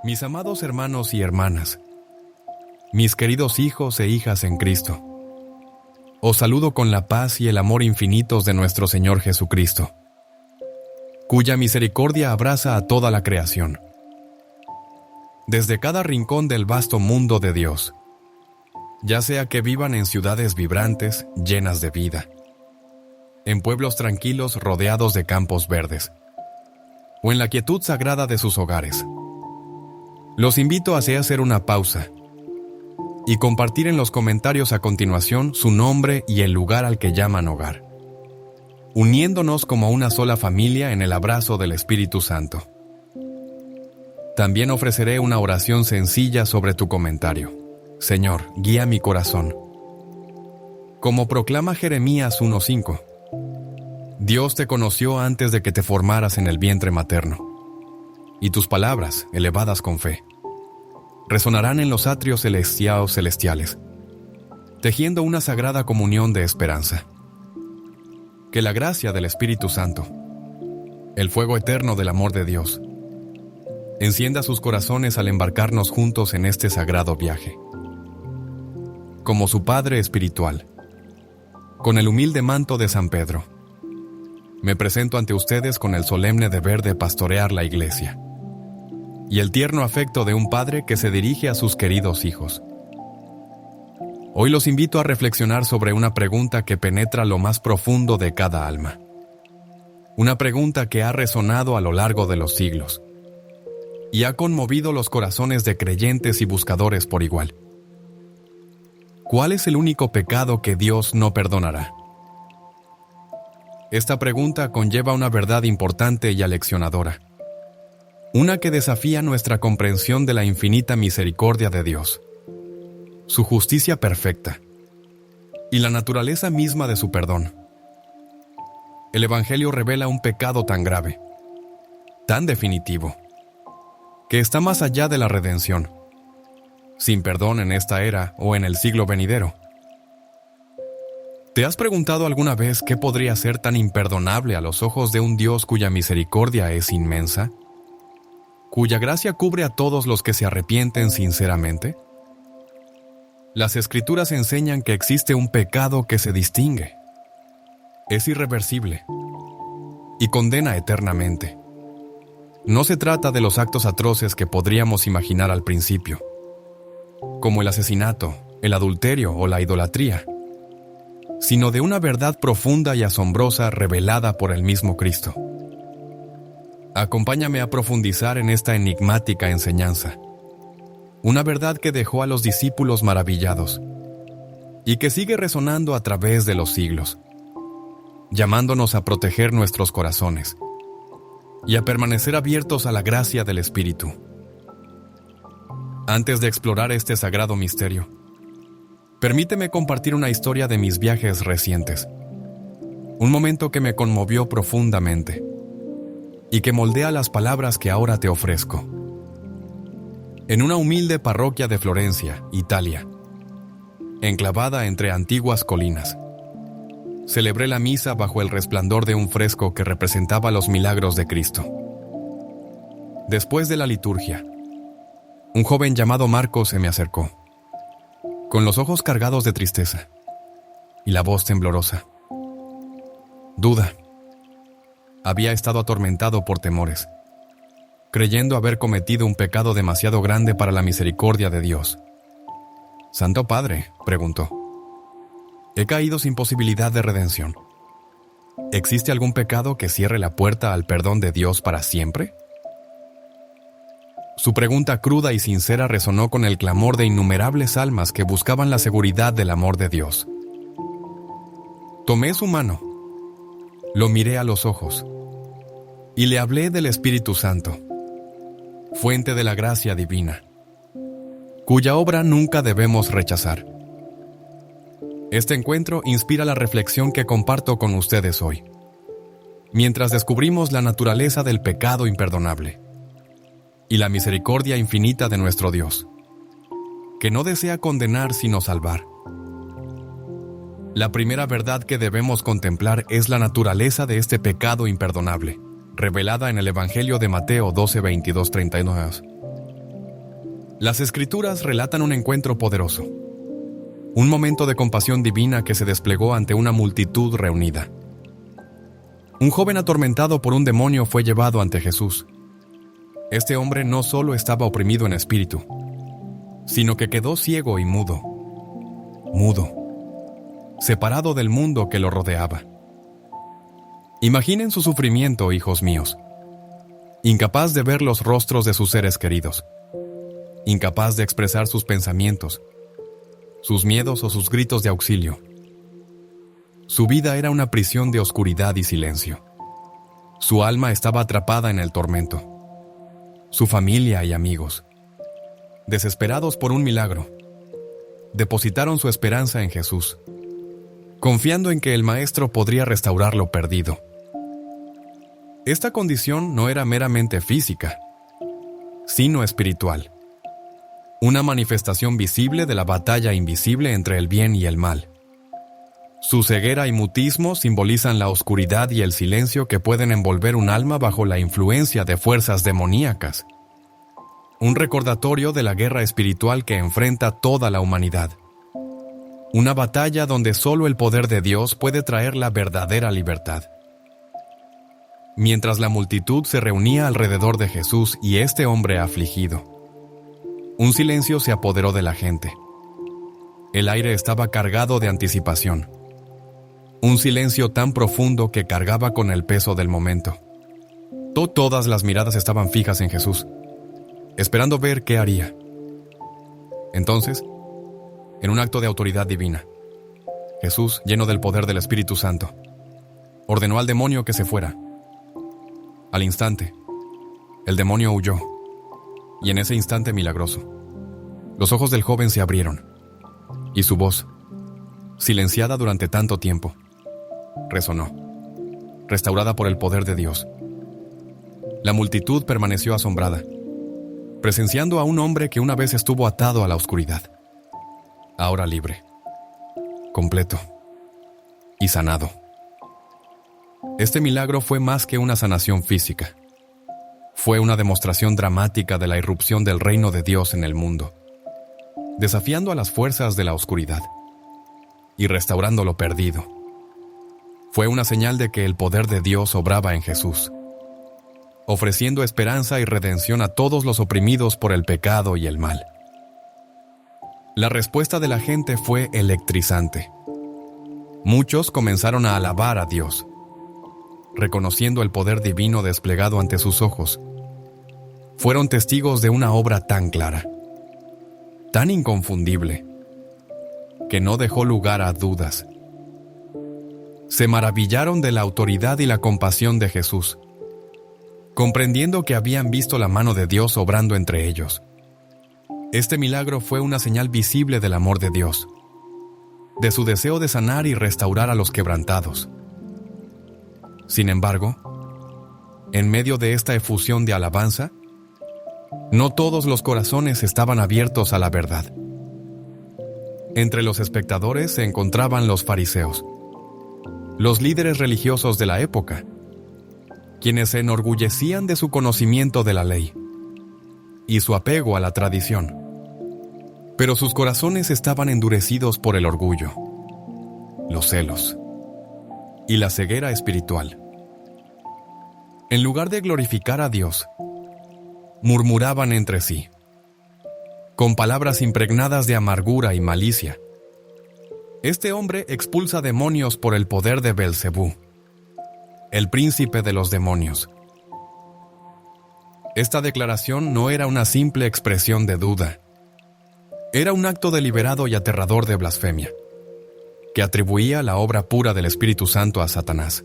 Mis amados hermanos y hermanas, mis queridos hijos e hijas en Cristo, os saludo con la paz y el amor infinitos de nuestro Señor Jesucristo, cuya misericordia abraza a toda la creación. Desde cada rincón del vasto mundo de Dios, ya sea que vivan en ciudades vibrantes, llenas de vida, en pueblos tranquilos rodeados de campos verdes, o en la quietud sagrada de sus hogares, los invito a hacer una pausa y compartir en los comentarios a continuación su nombre y el lugar al que llaman hogar, uniéndonos como una sola familia en el abrazo del Espíritu Santo. También ofreceré una oración sencilla sobre tu comentario. Señor, guía mi corazón. Como proclama Jeremías 1:5, Dios te conoció antes de que te formaras en el vientre materno, y tus palabras, elevadas con fe, resonarán en los atrios celestiales, tejiendo una sagrada comunión de esperanza. Que la gracia del Espíritu Santo, el fuego eterno del amor de Dios, encienda sus corazones al embarcarnos juntos en este sagrado viaje. Como su Padre espiritual, con el humilde manto de San Pedro, me presento ante ustedes con el solemne deber de pastorear la Iglesia y el tierno afecto de un padre que se dirige a sus queridos hijos. Hoy los invito a reflexionar sobre una pregunta que penetra lo más profundo de cada alma. Una pregunta que ha resonado a lo largo de los siglos y ha conmovido los corazones de creyentes y buscadores por igual. ¿Cuál es el único pecado que Dios no perdonará? Esta pregunta conlleva una verdad importante y aleccionadora, una que desafía nuestra comprensión de la infinita misericordia de Dios, su justicia perfecta y la naturaleza misma de su perdón. El Evangelio revela un pecado tan grave, tan definitivo, que está más allá de la redención, sin perdón en esta era o en el siglo venidero. ¿Te has preguntado alguna vez qué podría ser tan imperdonable a los ojos de un Dios cuya misericordia es inmensa? ¿Cuya gracia cubre a todos los que se arrepienten sinceramente? Las Escrituras enseñan que existe un pecado que se distingue, es irreversible y condena eternamente. No se trata de los actos atroces que podríamos imaginar al principio, como el asesinato, el adulterio o la idolatría, sino de una verdad profunda y asombrosa revelada por el mismo Cristo. Acompáñame a profundizar en esta enigmática enseñanza, una verdad que dejó a los discípulos maravillados y que sigue resonando a través de los siglos, llamándonos a proteger nuestros corazones y a permanecer abiertos a la gracia del Espíritu. Antes de explorar este sagrado misterio, permíteme compartir una historia de mis viajes recientes, un momento que me conmovió profundamente y que moldea las palabras que ahora te ofrezco. En una humilde parroquia de Florencia, Italia, enclavada entre antiguas colinas, celebré la misa bajo el resplandor de un fresco que representaba los milagros de Cristo. Después de la liturgia, un joven llamado Marcos se me acercó, con los ojos cargados de tristeza y la voz temblorosa. Duda. Había estado atormentado por temores, creyendo haber cometido un pecado demasiado grande para la misericordia de Dios. «Santo Padre», preguntó, «he caído sin posibilidad de redención. ¿Existe algún pecado que cierre la puerta al perdón de Dios para siempre?» Su pregunta cruda y sincera resonó con el clamor de innumerables almas que buscaban la seguridad del amor de Dios. Tomé su mano, lo miré a los ojos y le hablé del Espíritu Santo, fuente de la gracia divina, cuya obra nunca debemos rechazar. Este encuentro inspira la reflexión que comparto con ustedes hoy, mientras descubrimos la naturaleza del pecado imperdonable y la misericordia infinita de nuestro Dios, que no desea condenar sino salvar. La primera verdad que debemos contemplar es la naturaleza de este pecado imperdonable, revelada en el Evangelio de Mateo 12, 22, 39. Las Escrituras relatan un encuentro poderoso, un momento de compasión divina que se desplegó ante una multitud reunida. Un joven atormentado por un demonio fue llevado ante Jesús. Este hombre no solo estaba oprimido en espíritu, sino que quedó ciego y mudo, separado del mundo que lo rodeaba. Imaginen su sufrimiento, hijos míos. Incapaz de ver los rostros de sus seres queridos, incapaz de expresar sus pensamientos, sus miedos o sus gritos de auxilio. Su vida era una prisión de oscuridad y silencio. Su alma estaba atrapada en el tormento. Su familia y amigos, desesperados por un milagro, depositaron su esperanza en Jesús, confiando en que el Maestro podría restaurar lo perdido. Esta condición no era meramente física, sino espiritual. Una manifestación visible de la batalla invisible entre el bien y el mal. Su ceguera y mutismo simbolizan la oscuridad y el silencio que pueden envolver un alma bajo la influencia de fuerzas demoníacas. Un recordatorio de la guerra espiritual que enfrenta toda la humanidad. Una batalla donde solo el poder de Dios puede traer la verdadera libertad. Mientras la multitud se reunía alrededor de Jesús y este hombre afligido, un silencio se apoderó de la gente. El aire estaba cargado de anticipación. Un silencio tan profundo que cargaba con el peso del momento. Todas las miradas estaban fijas en Jesús, esperando ver qué haría. Entonces, en un acto de autoridad divina, Jesús, lleno del poder del Espíritu Santo, ordenó al demonio que se fuera. Al instante, el demonio huyó, y en ese instante milagroso, los ojos del joven se abrieron, y su voz, silenciada durante tanto tiempo, resonó, restaurada por el poder de Dios. La multitud permaneció asombrada, presenciando a un hombre que una vez estuvo atado a la oscuridad, ahora libre, completo y sanado. Este milagro fue más que una sanación física. Fue una demostración dramática de la irrupción del reino de Dios en el mundo, desafiando a las fuerzas de la oscuridad y restaurando lo perdido. Fue una señal de que el poder de Dios obraba en Jesús, ofreciendo esperanza y redención a todos los oprimidos por el pecado y el mal. La respuesta de la gente fue electrizante. Muchos comenzaron a alabar a Dios, reconociendo el poder divino desplegado ante sus ojos. Fueron testigos de una obra tan clara, tan inconfundible, que no dejó lugar a dudas. Se maravillaron de la autoridad y la compasión de Jesús, comprendiendo que habían visto la mano de Dios obrando entre ellos. Este milagro fue una señal visible del amor de Dios, de su deseo de sanar y restaurar a los quebrantados. Sin embargo, en medio de esta efusión de alabanza, no todos los corazones estaban abiertos a la verdad. Entre los espectadores se encontraban los fariseos, los líderes religiosos de la época, quienes se enorgullecían de su conocimiento de la ley y su apego a la tradición. Pero sus corazones estaban endurecidos por el orgullo, los celos y la ceguera espiritual. En lugar de glorificar a Dios, murmuraban entre sí, con palabras impregnadas de amargura y malicia. Este hombre expulsa demonios por el poder de Belcebú, el príncipe de los demonios. Esta declaración no era una simple expresión de duda. Era un acto deliberado y aterrador de blasfemia, que atribuía la obra pura del Espíritu Santo a Satanás,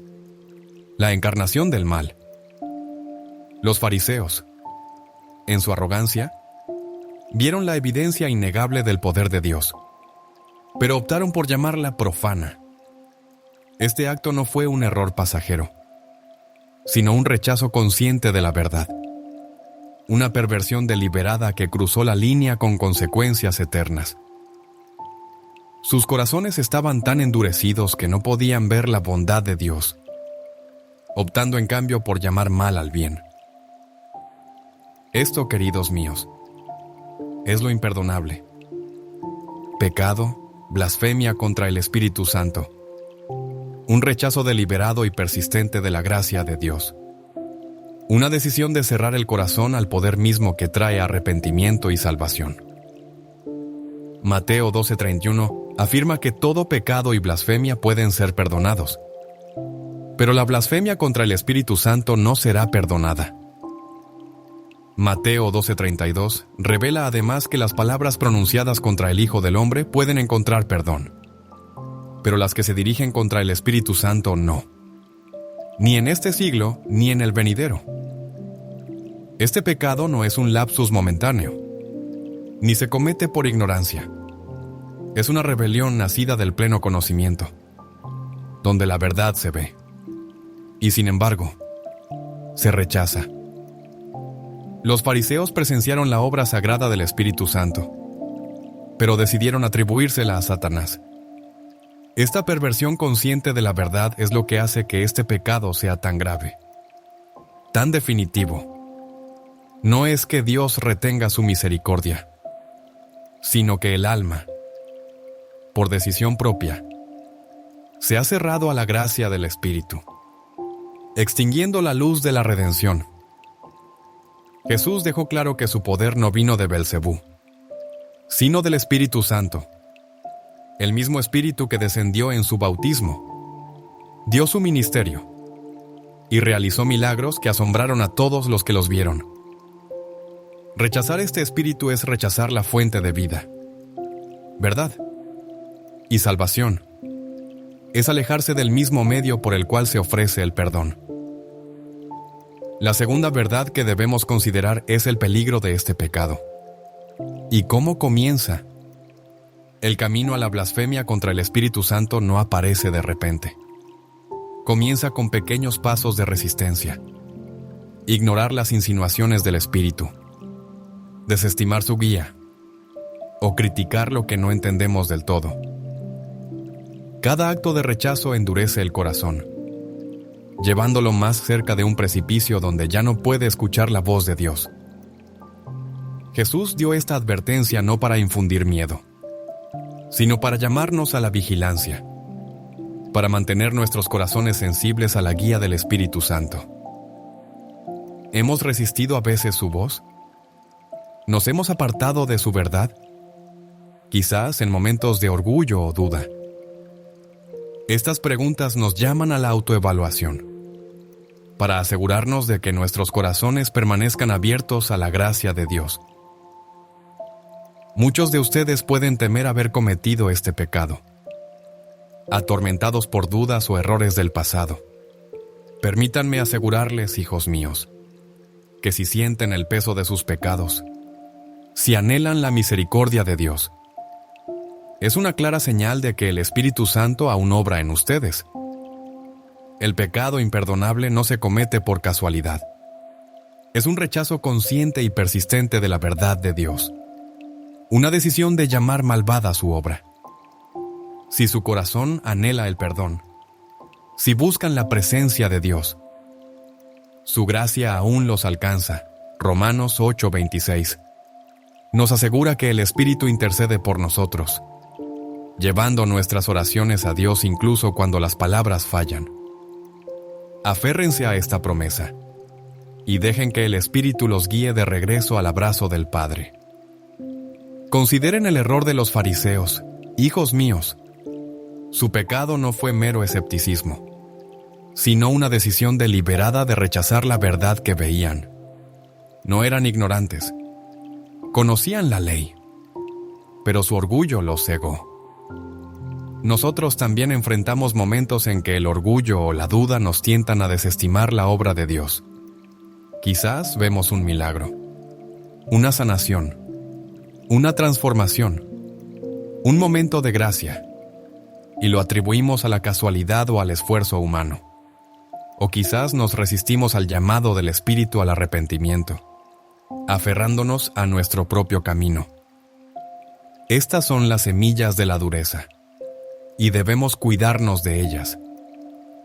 la encarnación del mal. Los fariseos, en su arrogancia, vieron la evidencia innegable del poder de Dios, pero optaron por llamarla profana. Este acto no fue un error pasajero, sino un rechazo consciente de la verdad, una perversión deliberada que cruzó la línea con consecuencias eternas. Sus corazones estaban tan endurecidos que no podían ver la bondad de Dios. optando en cambio por llamar mal al bien. Esto, queridos míos, es lo imperdonable. Pecado, blasfemia contra el Espíritu Santo. Un rechazo deliberado y persistente de la gracia de Dios. Una decisión de cerrar el corazón al poder mismo que trae arrepentimiento y salvación. Mateo 12:31 afirma que todo pecado y blasfemia pueden ser perdonados. Pero la blasfemia contra el Espíritu Santo no será perdonada. Mateo 12:32 revela además que las palabras pronunciadas contra el Hijo del Hombre pueden encontrar perdón, pero las que se dirigen contra el Espíritu Santo no. Ni en este siglo, ni en el venidero. Este pecado no es un lapsus momentáneo, ni se comete por ignorancia. Es una rebelión nacida del pleno conocimiento, donde la verdad se ve, y sin embargo, se rechaza. Los fariseos presenciaron la obra sagrada del Espíritu Santo, pero decidieron atribuírsela a Satanás. Esta perversión consciente de la verdad es lo que hace que este pecado sea tan grave, tan definitivo. No es que Dios retenga su misericordia, sino que el alma, por decisión propia, se ha cerrado a la gracia del Espíritu, extinguiendo la luz de la redención. Jesús dejó claro que su poder no vino de Belcebú, sino del Espíritu Santo, el mismo Espíritu que descendió en su bautismo, dio su ministerio y realizó milagros que asombraron a todos los que los vieron. Rechazar este Espíritu es rechazar la fuente de vida, verdad y salvación. Es alejarse del mismo medio por el cual se ofrece el perdón. La segunda verdad que debemos considerar es el peligro de este pecado. ¿Y cómo comienza? El camino a la blasfemia contra el Espíritu Santo no aparece de repente. Comienza con pequeños pasos de resistencia. Ignorar las insinuaciones del Espíritu. Desestimar su guía. O criticar lo que no entendemos del todo. Cada acto de rechazo endurece el corazón, llevándolo más cerca de un precipicio donde ya no puede escuchar la voz de Dios. Jesús dio esta advertencia no para infundir miedo, sino para llamarnos a la vigilancia, para mantener nuestros corazones sensibles a la guía del Espíritu Santo. ¿Hemos resistido a veces su voz? ¿Nos hemos apartado de su verdad? Quizás en momentos de orgullo o duda. Estas preguntas nos llaman a la autoevaluación, para asegurarnos de que nuestros corazones permanezcan abiertos a la gracia de Dios. Muchos de ustedes pueden temer haber cometido este pecado, atormentados por dudas o errores del pasado. Permítanme asegurarles, hijos míos, que si sienten el peso de sus pecados, si anhelan la misericordia de Dios, es una clara señal de que el Espíritu Santo aún obra en ustedes. El pecado imperdonable no se comete por casualidad. Es un rechazo consciente y persistente de la verdad de Dios. Una decisión de llamar malvada su obra. Si su corazón anhela el perdón, si buscan la presencia de Dios, su gracia aún los alcanza. Romanos 8:26 nos asegura que el Espíritu intercede por nosotros, llevando nuestras oraciones a Dios incluso cuando las palabras fallan. Aférrense a esta promesa y dejen que el Espíritu los guíe de regreso al abrazo del Padre. Consideren el error de los fariseos, hijos míos. Su pecado no fue mero escepticismo, sino una decisión deliberada de rechazar la verdad que veían. No eran ignorantes. Conocían la ley, pero su orgullo los cegó. Nosotros también enfrentamos momentos en que el orgullo o la duda nos tientan a desestimar la obra de Dios. Quizás vemos un milagro, una sanación, una transformación, un momento de gracia, y lo atribuimos a la casualidad o al esfuerzo humano. O quizás nos resistimos al llamado del Espíritu al arrepentimiento, aferrándonos a nuestro propio camino. Estas son las semillas de la dureza, y debemos cuidarnos de ellas.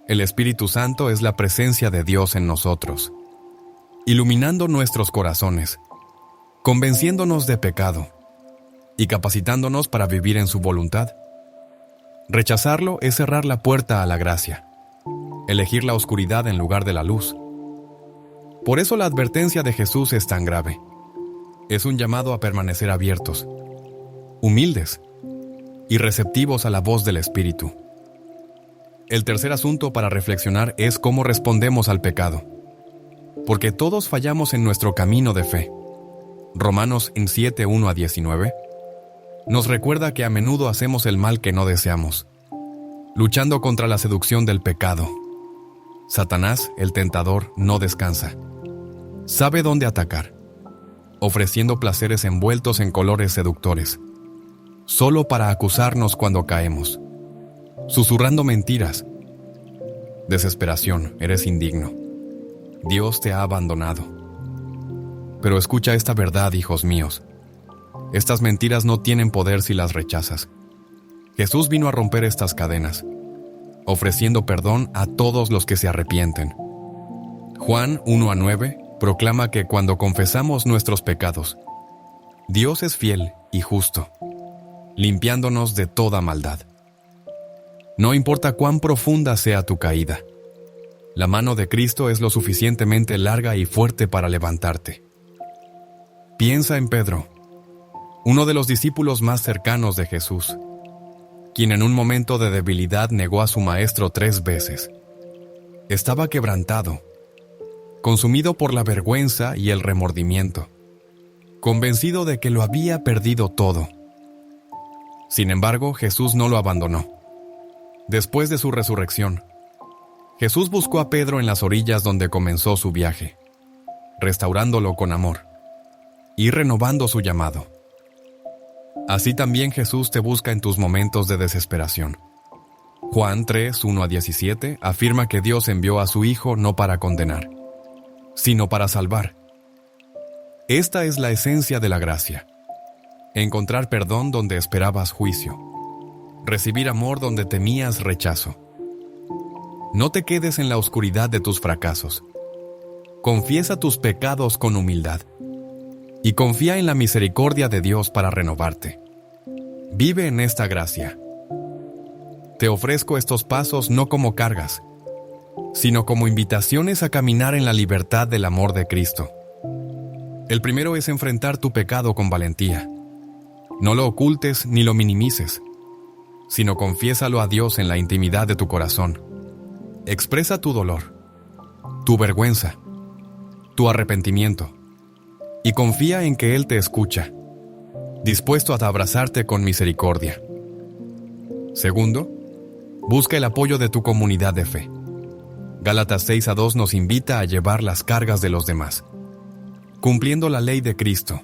El Espíritu Santo es la presencia de Dios en nosotros, iluminando nuestros corazones, convenciéndonos de pecado y capacitándonos para vivir en su voluntad. Rechazarlo es cerrar la puerta a la gracia, elegir la oscuridad en lugar de la luz. Por eso la advertencia de Jesús es tan grave. Es un llamado a permanecer abiertos, humildes y receptivos a la voz del Espíritu. El tercer asunto para reflexionar es cómo respondemos al pecado, porque todos fallamos en nuestro camino de fe. Romanos 7, 1-19 nos recuerda que a menudo hacemos el mal que no deseamos, luchando contra la seducción del pecado. Satanás, el tentador, no descansa. Sabe dónde atacar, ofreciendo placeres envueltos en colores seductores, solo para acusarnos cuando caemos, susurrando mentiras. Desesperación, eres indigno. Dios te ha abandonado. Pero escucha esta verdad, hijos míos. Estas mentiras no tienen poder si las rechazas. Jesús vino a romper estas cadenas, ofreciendo perdón a todos los que se arrepienten. Juan 1-9 proclama que cuando confesamos nuestros pecados, Dios es fiel y justo, limpiándonos de toda maldad. No importa cuán profunda sea tu caída, la mano de Cristo es lo suficientemente larga y fuerte para levantarte. Piensa en Pedro, uno de los discípulos más cercanos de Jesús, quien en un momento de debilidad negó a su maestro 3 veces. Estaba quebrantado, consumido por la vergüenza y el remordimiento, convencido de que lo había perdido todo. Sin embargo, Jesús no lo abandonó. Después de su resurrección, Jesús buscó a Pedro en las orillas donde comenzó su viaje, restaurándolo con amor y renovando su llamado. Así también Jesús te busca en tus momentos de desesperación. Juan 3, 1-17 afirma que Dios envió a su Hijo no para condenar, sino para salvar. Esta es la esencia de la gracia: encontrar perdón donde esperabas juicio, recibir amor donde temías rechazo. No te quedes en la oscuridad de tus fracasos. Confiesa tus pecados con humildad y confía en la misericordia de Dios para renovarte. Vive en esta gracia. Te ofrezco estos pasos no como cargas, sino como invitaciones a caminar en la libertad del amor de Cristo. El primero es enfrentar tu pecado con valentía. No lo ocultes ni lo minimices, sino confiésalo a Dios en la intimidad de tu corazón. Expresa tu dolor, tu vergüenza, tu arrepentimiento, y confía en que Él te escucha, dispuesto a abrazarte con misericordia. Segundo, busca el apoyo de tu comunidad de fe. Gálatas 6:2 nos invita a llevar las cargas de los demás, cumpliendo la ley de Cristo.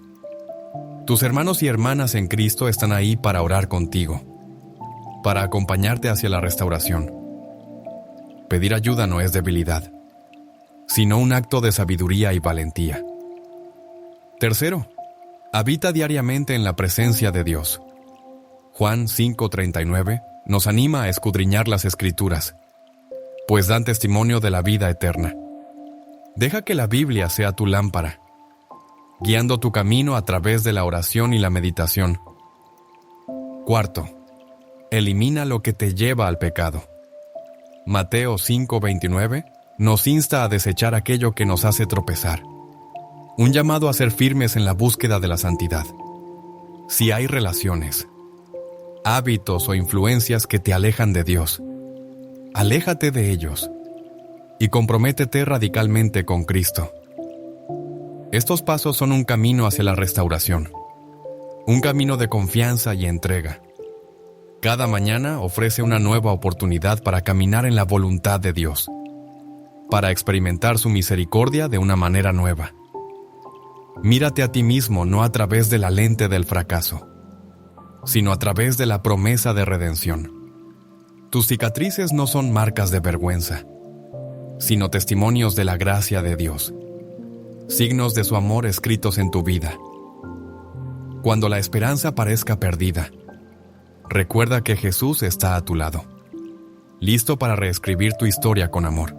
Tus hermanos y hermanas en Cristo están ahí para orar contigo, para acompañarte hacia la restauración. Pedir ayuda no es debilidad, sino un acto de sabiduría y valentía. Tercero, habita diariamente en la presencia de Dios. Juan 5:39 nos anima a escudriñar las Escrituras, pues dan testimonio de la vida eterna. Deja que la Biblia sea tu lámpara, guiando tu camino a través de la oración y la meditación. Cuarto, elimina lo que te lleva al pecado. Mateo 5:29 nos insta a desechar aquello que nos hace tropezar. Un llamado a ser firmes en la búsqueda de la santidad. Si hay relaciones, hábitos o influencias que te alejan de Dios, aléjate de ellos y comprométete radicalmente con Cristo. Estos pasos son un camino hacia la restauración, un camino de confianza y entrega. Cada mañana ofrece una nueva oportunidad para caminar en la voluntad de Dios, para experimentar su misericordia de una manera nueva. Mírate a ti mismo no a través de la lente del fracaso, sino a través de la promesa de redención. Tus cicatrices no son marcas de vergüenza, sino testimonios de la gracia de Dios, signos de su amor escritos en tu vida. Cuando la esperanza parezca perdida, recuerda que Jesús está a tu lado, listo para reescribir tu historia con amor.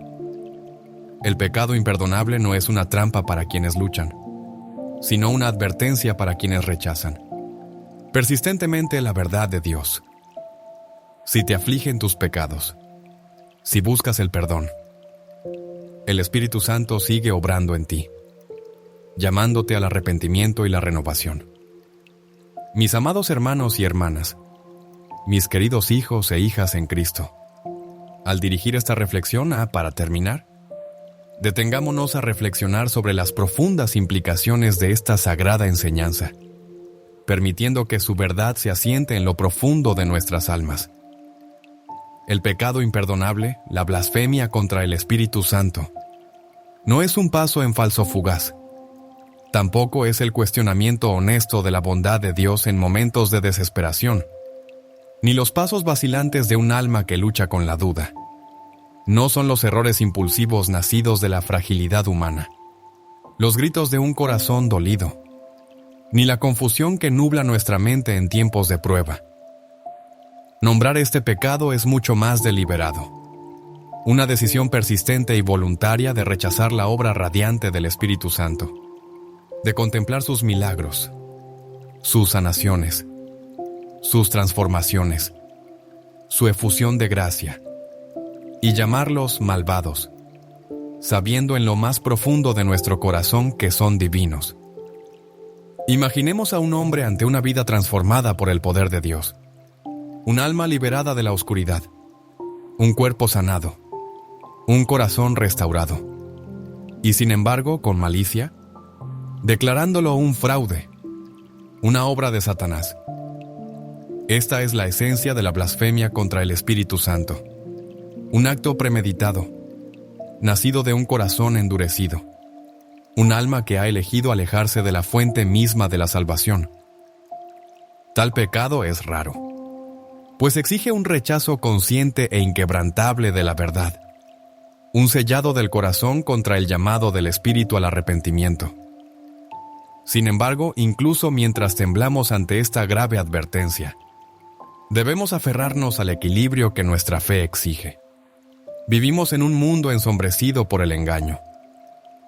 El pecado imperdonable no es una trampa para quienes luchan, sino una advertencia para quienes rechazan persistentemente la verdad de Dios. Si te afligen tus pecados, si buscas el perdón, el Espíritu Santo sigue obrando en ti, llamándote al arrepentimiento y la renovación. Mis amados hermanos y hermanas, mis queridos hijos e hijas en Cristo, al dirigir esta reflexión, para terminar, detengámonos a reflexionar sobre las profundas implicaciones de esta sagrada enseñanza, permitiendo que su verdad se asiente en lo profundo de nuestras almas. El pecado imperdonable, la blasfemia contra el Espíritu Santo, no es un paso en falso fugaz. Tampoco es el cuestionamiento honesto de la bondad de Dios en momentos de desesperación, ni los pasos vacilantes de un alma que lucha con la duda. No son los errores impulsivos nacidos de la fragilidad humana, los gritos de un corazón dolido, ni la confusión que nubla nuestra mente en tiempos de prueba. Nombrar este pecado es mucho más deliberado. Una decisión persistente y voluntaria de rechazar la obra radiante del Espíritu Santo, de contemplar sus milagros, sus sanaciones, sus transformaciones, su efusión de gracia, y llamarlos malvados, sabiendo en lo más profundo de nuestro corazón que son divinos. Imaginemos a un hombre ante una vida transformada por el poder de Dios, un alma liberada de la oscuridad, un cuerpo sanado, un corazón restaurado, y sin embargo, con malicia, declarándolo un fraude, una obra de Satanás. Esta es la esencia de la blasfemia contra el Espíritu Santo, un acto premeditado, nacido de un corazón endurecido, un alma que ha elegido alejarse de la fuente misma de la salvación. Tal pecado es raro, pues exige un rechazo consciente e inquebrantable de la verdad, un sellado del corazón contra el llamado del Espíritu al arrepentimiento. Sin embargo, incluso mientras temblamos ante esta grave advertencia, debemos aferrarnos al equilibrio que nuestra fe exige. Vivimos en un mundo ensombrecido por el engaño,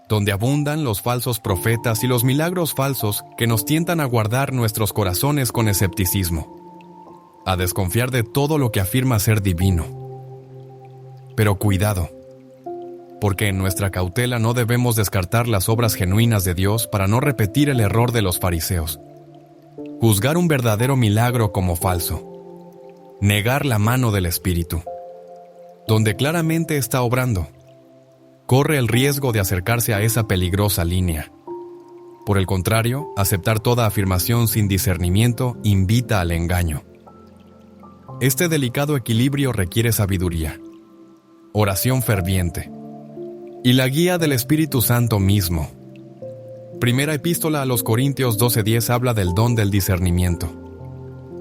donde abundan los falsos profetas y los milagros falsos que nos tientan a guardar nuestros corazones con escepticismo, a desconfiar de todo lo que afirma ser divino. Pero cuidado, porque en nuestra cautela no debemos descartar las obras genuinas de Dios para no repetir el error de los fariseos, juzgar un verdadero milagro como falso, negar la mano del Espíritu, donde claramente está obrando. Corre el riesgo de acercarse a esa peligrosa línea. Por el contrario, aceptar toda afirmación sin discernimiento invita al engaño. Este delicado equilibrio requiere sabiduría, oración ferviente y la guía del Espíritu Santo mismo. Primera Epístola a los Corintios 12:10 habla del don del discernimiento,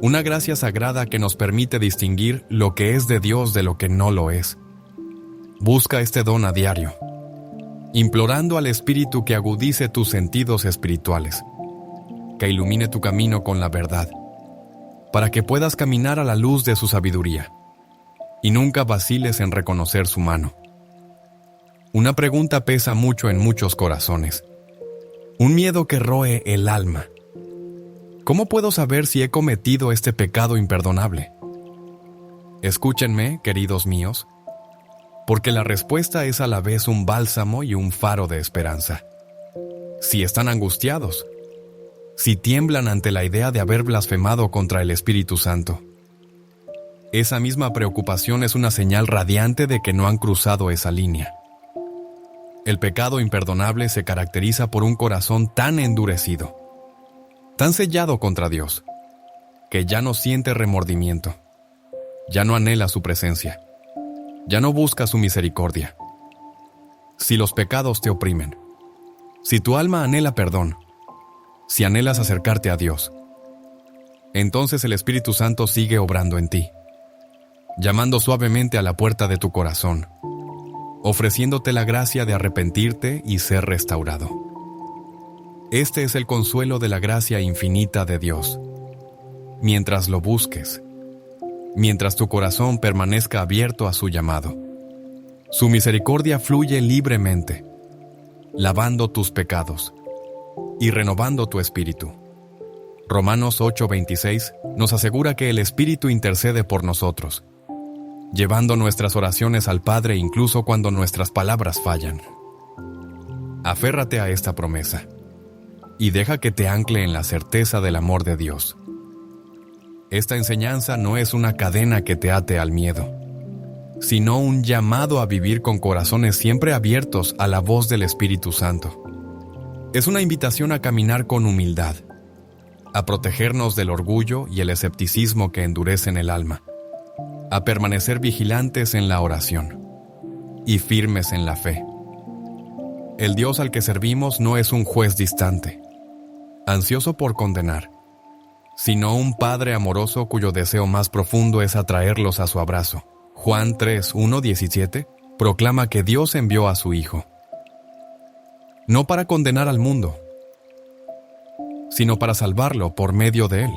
una gracia sagrada que nos permite distinguir lo que es de Dios de lo que no lo es. Busca este don a diario, implorando al Espíritu que agudice tus sentidos espirituales, que ilumine tu camino con la verdad, para que puedas caminar a la luz de su sabiduría, y nunca vaciles en reconocer su mano. Una pregunta pesa mucho en muchos corazones, un miedo que roe el alma. ¿Cómo puedo saber si he cometido este pecado imperdonable? Escúchenme, queridos míos, porque la respuesta es a la vez un bálsamo y un faro de esperanza. Si están angustiados, si tiemblan ante la idea de haber blasfemado contra el Espíritu Santo, esa misma preocupación es una señal radiante de que no han cruzado esa línea. El pecado imperdonable se caracteriza por un corazón tan endurecido, tan sellado contra Dios, que ya no siente remordimiento, ya no anhela su presencia, ya no busca su misericordia. Si los pecados te oprimen, si tu alma anhela perdón, si anhelas acercarte a Dios, entonces el Espíritu Santo sigue obrando en ti, llamando suavemente a la puerta de tu corazón, ofreciéndote la gracia de arrepentirte y ser restaurado. Este es el consuelo de la gracia infinita de Dios. Mientras lo busques, mientras tu corazón permanezca abierto a su llamado. Su misericordia fluye libremente, lavando tus pecados y renovando tu espíritu. Romanos 8:26 nos asegura que el Espíritu intercede por nosotros, llevando nuestras oraciones al Padre incluso cuando nuestras palabras fallan. Aférrate a esta promesa y deja que te ancle en la certeza del amor de Dios. Esta enseñanza no es una cadena que te ate al miedo, sino un llamado a vivir con corazones siempre abiertos a la voz del Espíritu Santo. Es una invitación a caminar con humildad, a protegernos del orgullo y el escepticismo que endurecen el alma, a permanecer vigilantes en la oración y firmes en la fe. El Dios al que servimos no es un juez distante, ansioso por condenar, sino un Padre amoroso cuyo deseo más profundo es atraerlos a su abrazo. Juan 3:1-17 proclama que Dios envió a su Hijo, no para condenar al mundo, sino para salvarlo por medio de él.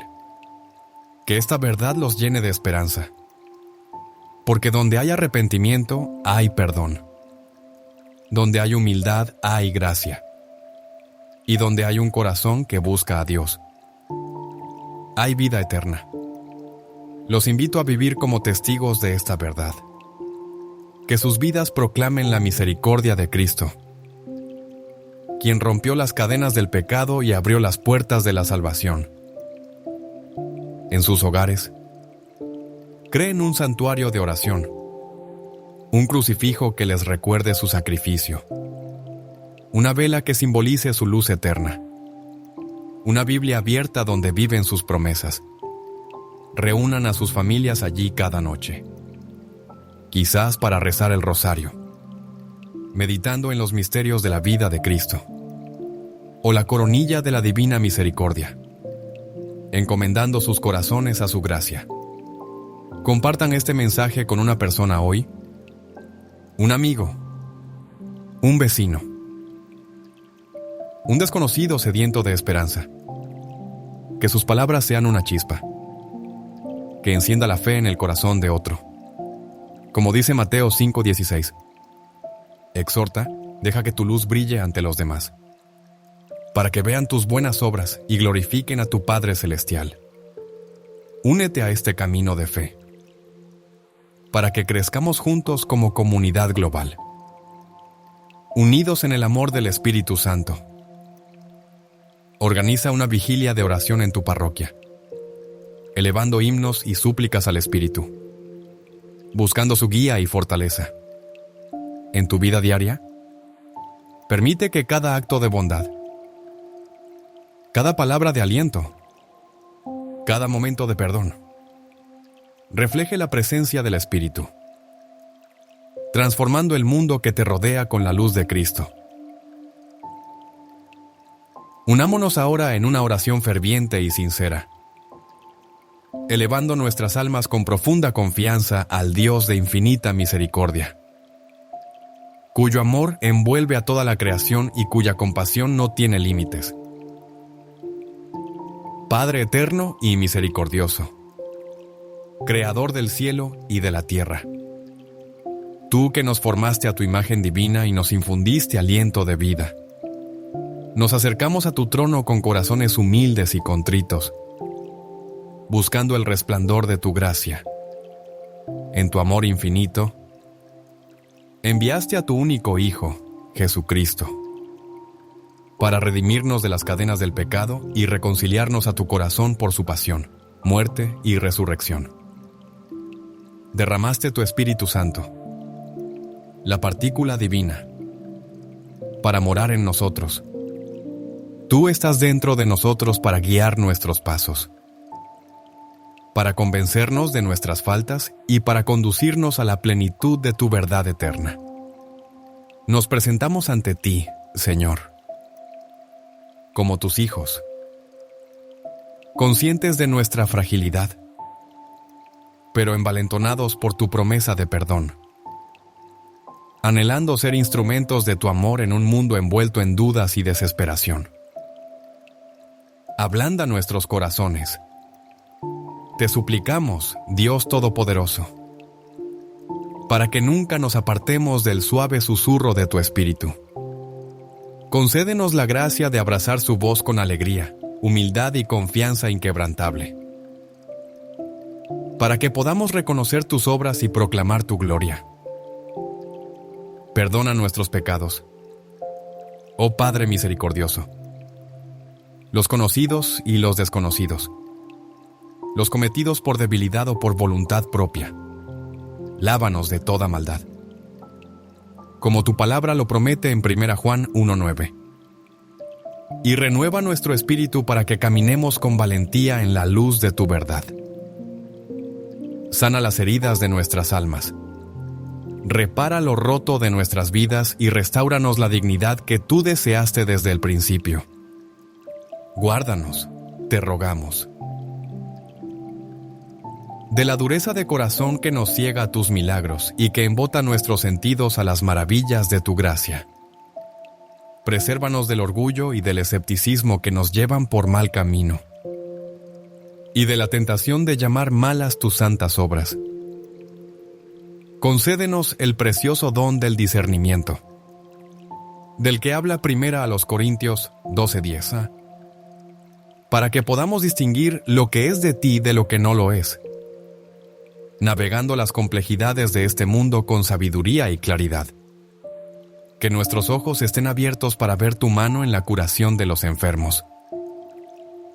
Que esta verdad los llene de esperanza, porque donde hay arrepentimiento, hay perdón. Donde hay humildad, hay gracia. Y donde hay un corazón que busca a Dios, hay vida eterna. Los invito a vivir como testigos de esta verdad. Que sus vidas proclamen la misericordia de Cristo, quien rompió las cadenas del pecado y abrió las puertas de la salvación. En sus hogares, creen un santuario de oración, un crucifijo que les recuerde su sacrificio, una vela que simbolice su luz eterna, una Biblia abierta donde viven sus promesas. Reúnan a sus familias allí cada noche, quizás para rezar el rosario, meditando en los misterios de la vida de Cristo, o la coronilla de la Divina Misericordia, encomendando sus corazones a su gracia. Compartan este mensaje con una persona hoy, un amigo, un vecino, un desconocido sediento de esperanza. Que sus palabras sean una chispa que encienda la fe en el corazón de otro. Como dice Mateo 5:16, exhorta, deja que tu luz brille ante los demás, para que vean tus buenas obras y glorifiquen a tu Padre Celestial. Únete a este camino de fe, para que crezcamos juntos como comunidad global, unidos en el amor del Espíritu Santo. Organiza una vigilia de oración en tu parroquia, elevando himnos y súplicas al Espíritu, buscando su guía y fortaleza. En tu vida diaria, permite que cada acto de bondad, cada palabra de aliento, cada momento de perdón, refleje la presencia del Espíritu, transformando el mundo que te rodea con la luz de Cristo. Unámonos ahora en una oración ferviente y sincera, elevando nuestras almas con profunda confianza al Dios de infinita misericordia, cuyo amor envuelve a toda la creación y cuya compasión no tiene límites. Padre eterno y misericordioso, Creador del cielo y de la tierra, tú que nos formaste a tu imagen divina y nos infundiste aliento de vida, nos acercamos a tu trono con corazones humildes y contritos, buscando el resplandor de tu gracia. En tu amor infinito, enviaste a tu único Hijo, Jesucristo, para redimirnos de las cadenas del pecado y reconciliarnos a tu corazón por su pasión, muerte y resurrección. Derramaste tu Espíritu Santo, la partícula divina, para morar en nosotros. Tú estás dentro de nosotros para guiar nuestros pasos, para convencernos de nuestras faltas y para conducirnos a la plenitud de tu verdad eterna. Nos presentamos ante ti, Señor, como tus hijos, conscientes de nuestra fragilidad, pero envalentonados por tu promesa de perdón, anhelando ser instrumentos de tu amor en un mundo envuelto en dudas y desesperación. Ablanda nuestros corazones, Te suplicamos, Dios Todopoderoso, para que nunca nos apartemos del suave susurro de tu Espíritu. Concédenos la gracia de abrazar su voz con alegría, humildad y confianza inquebrantable, para que podamos reconocer tus obras y proclamar tu gloria. Perdona nuestros pecados, oh Padre misericordioso, los conocidos y los desconocidos, los cometidos por debilidad o por voluntad propia. Lávanos de toda maldad, como tu palabra lo promete en 1 Juan 1:9. Y renueva nuestro espíritu para que caminemos con valentía en la luz de tu verdad. Sana las heridas de nuestras almas. Repara lo roto de nuestras vidas y restáuranos la dignidad que tú deseaste desde el principio. Guárdanos, te rogamos, de la dureza de corazón que nos ciega a tus milagros y que embota nuestros sentidos a las maravillas de tu gracia. Presérvanos del orgullo y del escepticismo que nos llevan por mal camino, y de la tentación de llamar malas tus santas obras. Concédenos el precioso don del discernimiento, del que habla 1 Corintios 12:10, para que podamos distinguir lo que es de ti de lo que no lo es, navegando las complejidades de este mundo con sabiduría y claridad. Que nuestros ojos estén abiertos para ver tu mano en la curación de los enfermos,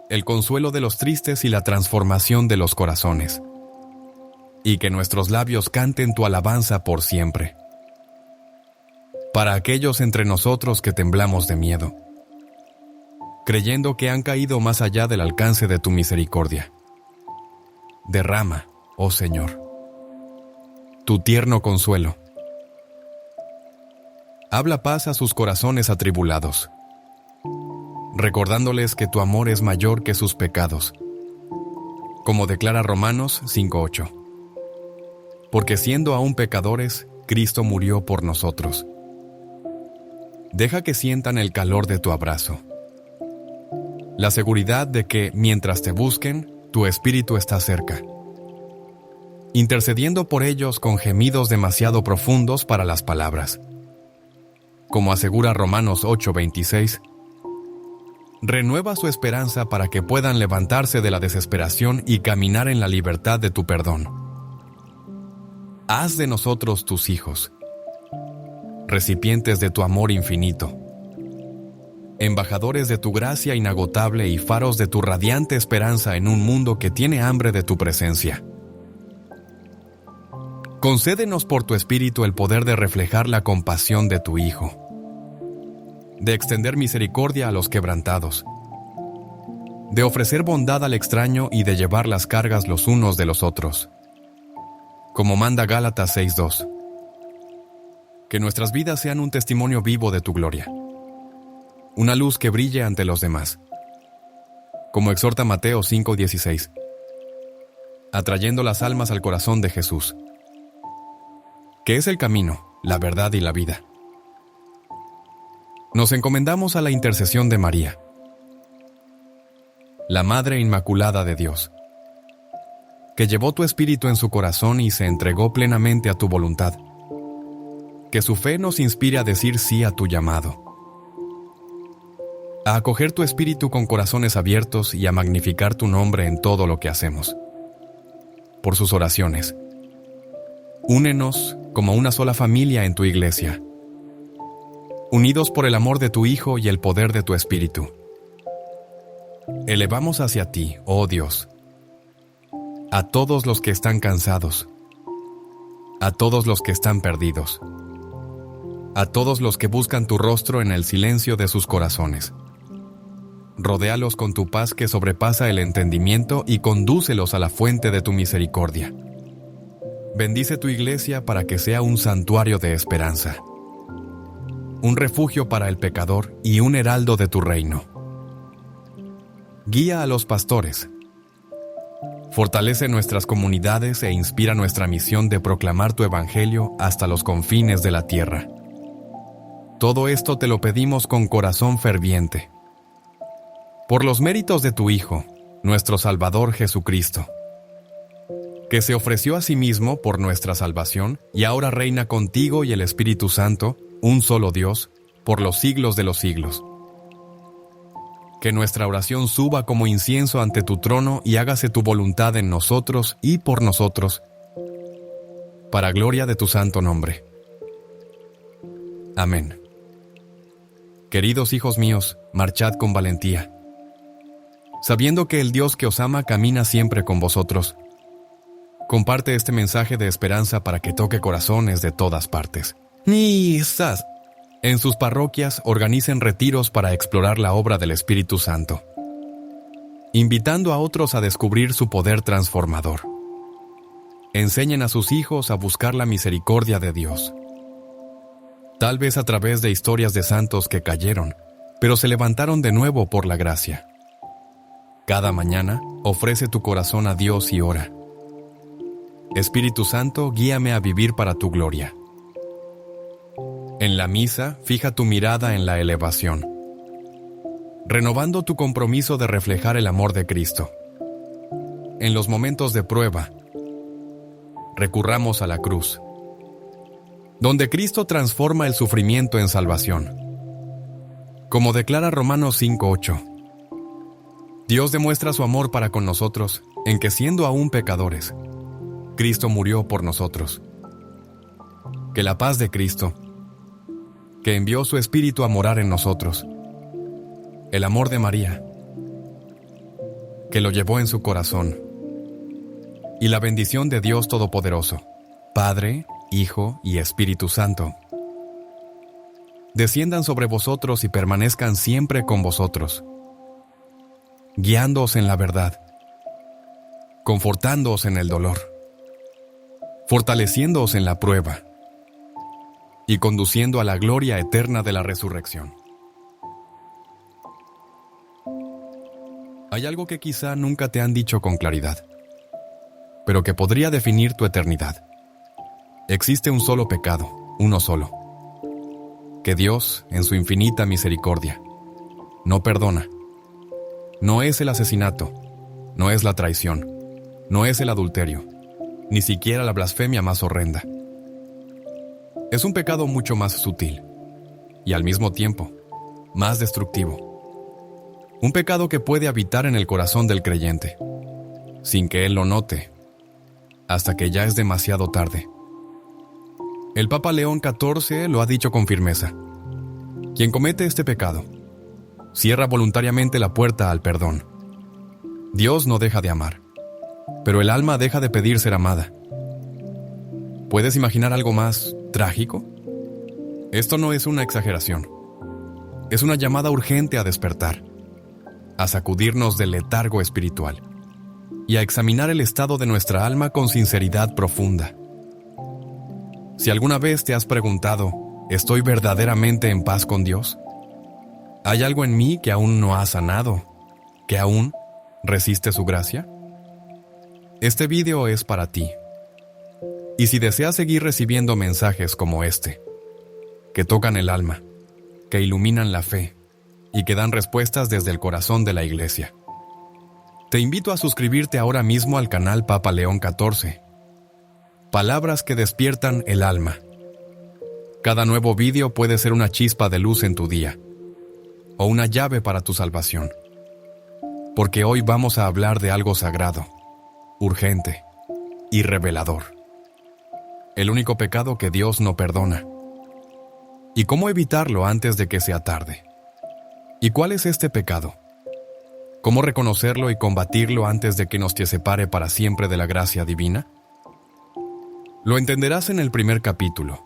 el consuelo de los tristes y la transformación de los corazones, y que nuestros labios canten tu alabanza por siempre. Para aquellos entre nosotros que temblamos de miedo, creyendo que han caído más allá del alcance de tu misericordia, derrama, oh Señor, tu tierno consuelo. Habla paz a sus corazones atribulados, recordándoles que tu amor es mayor que sus pecados, como declara Romanos 5:8. Porque siendo aún pecadores, Cristo murió por nosotros. Deja que sientan el calor de tu abrazo, la seguridad de que, mientras te busquen, tu Espíritu está cerca, intercediendo por ellos con gemidos demasiado profundos para las palabras. Como asegura Romanos 8:26, renueva su esperanza para que puedan levantarse de la desesperación y caminar en la libertad de tu perdón. Haz de nosotros tus hijos, recipientes de tu amor infinito, embajadores de tu gracia inagotable y faros de tu radiante esperanza en un mundo que tiene hambre de tu presencia. Concédenos por tu Espíritu el poder de reflejar la compasión de tu Hijo, de extender misericordia a los quebrantados, de ofrecer bondad al extraño y de llevar las cargas los unos de los otros, como manda Gálatas 6:2. Que nuestras vidas sean un testimonio vivo de tu gloria, una luz que brille ante los demás, como exhorta Mateo 5:16, atrayendo las almas al corazón de Jesús, que es el camino, la verdad y la vida. Nos encomendamos a la intercesión de María, la Madre Inmaculada de Dios, que llevó tu Espíritu en su corazón y se entregó plenamente a tu voluntad. Que su fe nos inspire a decir sí a tu llamado, a acoger tu Espíritu con corazones abiertos y a magnificar tu nombre en todo lo que hacemos. Por sus oraciones, únenos como una sola familia en tu iglesia, unidos por el amor de tu Hijo y el poder de tu Espíritu. Elevamos hacia ti, oh Dios, a todos los que están cansados, a todos los que están perdidos, a todos los que buscan tu rostro en el silencio de sus corazones. Rodéalos con tu paz que sobrepasa el entendimiento y condúcelos a la fuente de tu misericordia. Bendice tu iglesia para que sea un santuario de esperanza, un refugio para el pecador y un heraldo de tu reino. Guía a los pastores. Fortalece nuestras comunidades e inspira nuestra misión de proclamar tu evangelio hasta los confines de la tierra. Todo esto te lo pedimos con corazón ferviente. Por los méritos de tu Hijo, nuestro Salvador Jesucristo. que se ofreció a sí mismo por nuestra salvación y ahora reina contigo y el Espíritu Santo, un solo Dios, por los siglos de los siglos. Que nuestra oración suba como incienso ante tu trono y hágase tu voluntad en nosotros y por nosotros, para gloria de tu santo nombre. Amén. Queridos hijos míos, marchad con valentía, sabiendo que el Dios que os ama camina siempre con vosotros. Comparte este mensaje de esperanza para que toque corazones de todas partes. ¡Nisas! En sus parroquias organicen retiros para explorar la obra del Espíritu Santo, invitando a otros a descubrir su poder transformador. Enseñen a sus hijos a buscar la misericordia de Dios. Tal vez a través de historias de santos que cayeron, pero se levantaron de nuevo por la gracia. Cada mañana, ofrece tu corazón a Dios y ora. Espíritu Santo, guíame a vivir para tu gloria. En la misa, fija tu mirada en la elevación, renovando tu compromiso de reflejar el amor de Cristo. En los momentos de prueba, recurramos a la cruz, donde Cristo transforma el sufrimiento en salvación. Como declara Romanos 5:8, Dios demuestra su amor para con nosotros en que, siendo aún pecadores, Cristo murió por nosotros. Que la paz de Cristo, que envió su Espíritu a morar en nosotros, el amor de María, que lo llevó en su corazón, y la bendición de Dios Todopoderoso, Padre, Hijo y Espíritu Santo, desciendan sobre vosotros y permanezcan siempre con vosotros, guiándoos en la verdad, confortándoos en el dolor, fortaleciéndoos en la prueba y conduciendo a la gloria eterna de la resurrección. Hay algo que quizá nunca te han dicho con claridad, pero que podría definir tu eternidad. Existe un solo pecado, uno solo, que Dios, en su infinita misericordia, no perdona. No es el asesinato, no es la traición, no es el adulterio, ni siquiera la blasfemia más horrenda. Es un pecado mucho más sutil y al mismo tiempo más destructivo. Un pecado que puede habitar en el corazón del creyente, sin que él lo note, hasta que ya es demasiado tarde. El Papa León XIV lo ha dicho con firmeza. Quien comete este pecado cierra voluntariamente la puerta al perdón. Dios no deja de amar, pero el alma deja de pedir ser amada. ¿Puedes imaginar algo más trágico? Esto no es una exageración. Es una llamada urgente a despertar, a sacudirnos del letargo espiritual y a examinar el estado de nuestra alma con sinceridad profunda. Si alguna vez te has preguntado, ¿estoy verdaderamente en paz con Dios? ¿Hay algo en mí que aún no ha sanado, que aún resiste su gracia? Este video es para ti. Y si deseas seguir recibiendo mensajes como este, que tocan el alma, que iluminan la fe y que dan respuestas desde el corazón de la Iglesia, te invito a suscribirte ahora mismo al canal Papa León XIV. Palabras que despiertan el alma. Cada nuevo vídeo puede ser una chispa de luz en tu día, o una llave para tu salvación. Porque hoy vamos a hablar de algo sagrado, urgente y revelador. El único pecado que Dios no perdona. ¿Y cómo evitarlo antes de que sea tarde? ¿Y cuál es este pecado? ¿Cómo reconocerlo y combatirlo antes de que nos te separe para siempre de la gracia divina? Lo entenderás en el primer capítulo.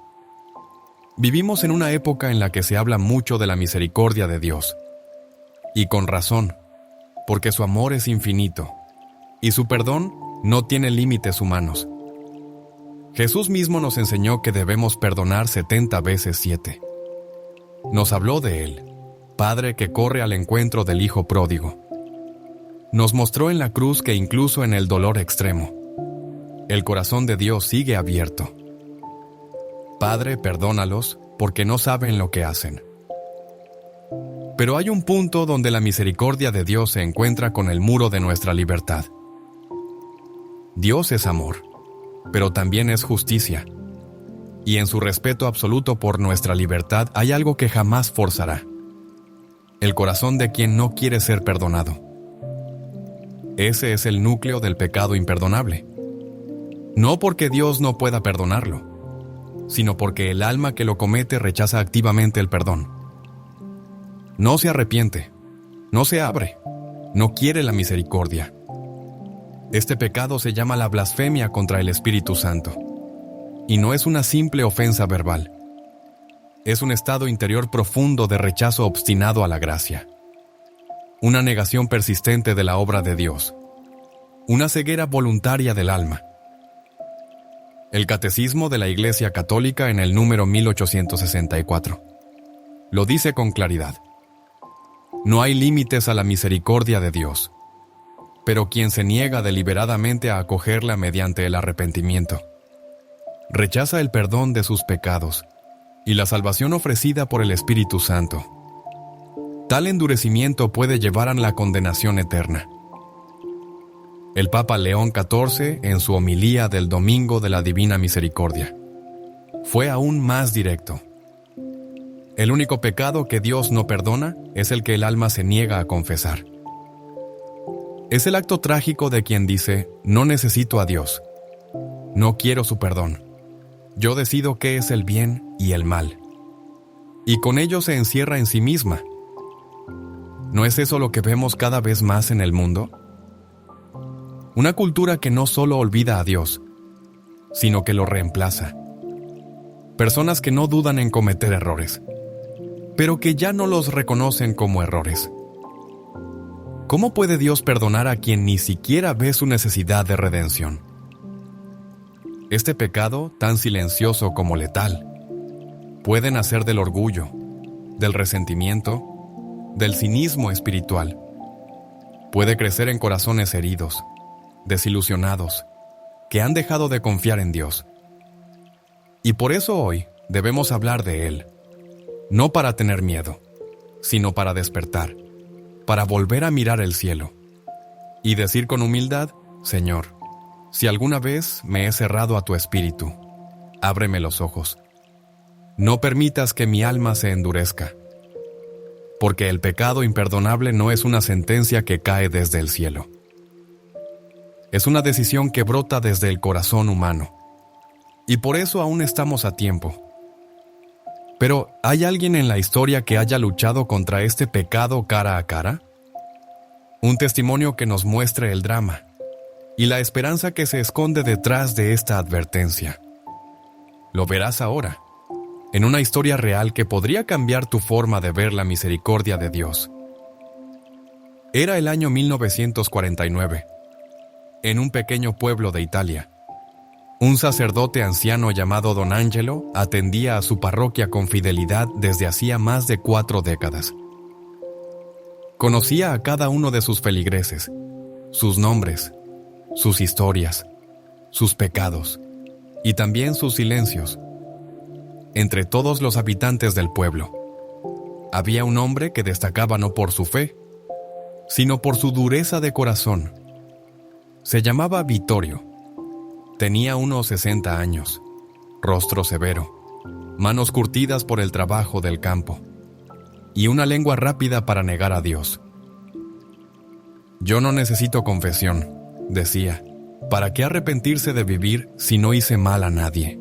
Vivimos en una época en la que se habla mucho de la misericordia de Dios. Y con razón, porque su amor es infinito, y su perdón no tiene límites humanos. Jesús mismo nos enseñó que debemos perdonar 70 veces 7. Nos habló de Él, Padre que corre al encuentro del Hijo pródigo. Nos mostró en la cruz que incluso en el dolor extremo, el corazón de Dios sigue abierto. Padre, perdónalos, porque no saben lo que hacen. Pero hay un punto donde la misericordia de Dios se encuentra con el muro de nuestra libertad. Dios es amor, pero también es justicia. Y en su respeto absoluto por nuestra libertad hay algo que jamás forzará: el corazón de quien no quiere ser perdonado. Ese es el núcleo del pecado imperdonable. No porque Dios no pueda perdonarlo, sino porque el alma que lo comete rechaza activamente el perdón. No se arrepiente, no se abre, no quiere la misericordia. Este pecado se llama la blasfemia contra el Espíritu Santo. Y no es una simple ofensa verbal. Es un estado interior profundo de rechazo obstinado a la gracia. Una negación persistente de la obra de Dios. Una ceguera voluntaria del alma. El Catecismo de la Iglesia Católica en el número 1864 lo dice con claridad: no hay límites a la misericordia de Dios, pero quien se niega deliberadamente a acogerla mediante el arrepentimiento, rechaza el perdón de sus pecados y la salvación ofrecida por el Espíritu Santo. Tal endurecimiento puede llevar a la condenación eterna. El Papa León XIV, en su homilía del Domingo de la Divina Misericordia, fue aún más directo. El único pecado que Dios no perdona es el que el alma se niega a confesar. Es el acto trágico de quien dice: no necesito a Dios, no quiero su perdón, yo decido qué es el bien y el mal. Y con ello se encierra en sí misma. ¿No es eso lo que vemos cada vez más en el mundo? Una cultura que no solo olvida a Dios, sino que lo reemplaza. Personas que no dudan en cometer errores, pero que ya no los reconocen como errores. ¿Cómo puede Dios perdonar a quien ni siquiera ve su necesidad de redención? Este pecado, tan silencioso como letal, puede nacer del orgullo, del resentimiento, del cinismo espiritual. Puede crecer en corazones heridos, desilusionados, que han dejado de confiar en Dios. Y por eso hoy debemos hablar de Él, no para tener miedo, sino para despertar, para volver a mirar el cielo y decir con humildad: Señor, si alguna vez me he cerrado a tu espíritu, ábreme los ojos. No permitas que mi alma se endurezca, porque el pecado imperdonable no es una sentencia que cae desde el cielo. Es una decisión que brota desde el corazón humano, y por eso aún estamos a tiempo. Pero, ¿hay alguien en la historia que haya luchado contra este pecado cara a cara? Un testimonio que nos muestre el drama y la esperanza que se esconde detrás de esta advertencia. Lo verás ahora, en una historia real que podría cambiar tu forma de ver la misericordia de Dios. Era el año 1949. En un pequeño pueblo de Italia, un sacerdote anciano llamado Don Angelo atendía a su parroquia con fidelidad desde hacía más de 4 décadas. Conocía a cada uno de sus feligreses, sus nombres, sus historias, sus pecados y también sus silencios. Entre todos los habitantes del pueblo, había un hombre que destacaba no por su fe, sino por su dureza de corazón. Se llamaba Vittorio. Tenía unos 60 años, rostro severo, manos curtidas por el trabajo del campo y una lengua rápida para negar a Dios. Yo no necesito confesión, decía. ¿Para qué arrepentirse de vivir si no hice mal a nadie?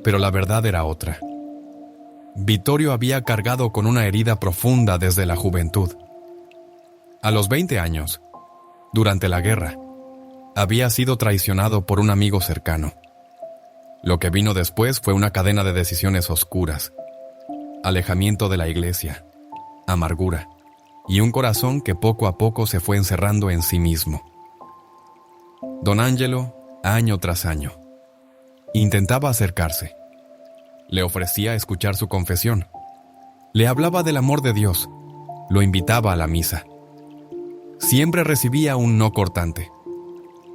Pero la verdad era otra. Vittorio había cargado con una herida profunda desde la juventud. A los 20 años, durante la guerra, había sido traicionado por un amigo cercano. Lo que vino después fue una cadena de decisiones oscuras, alejamiento de la iglesia, amargura y un corazón que poco a poco se fue encerrando en sí mismo. Don Angelo, año tras año, intentaba acercarse. Le ofrecía escuchar su confesión. Le hablaba del amor de Dios. Lo invitaba a la misa. Siempre recibía un no cortante,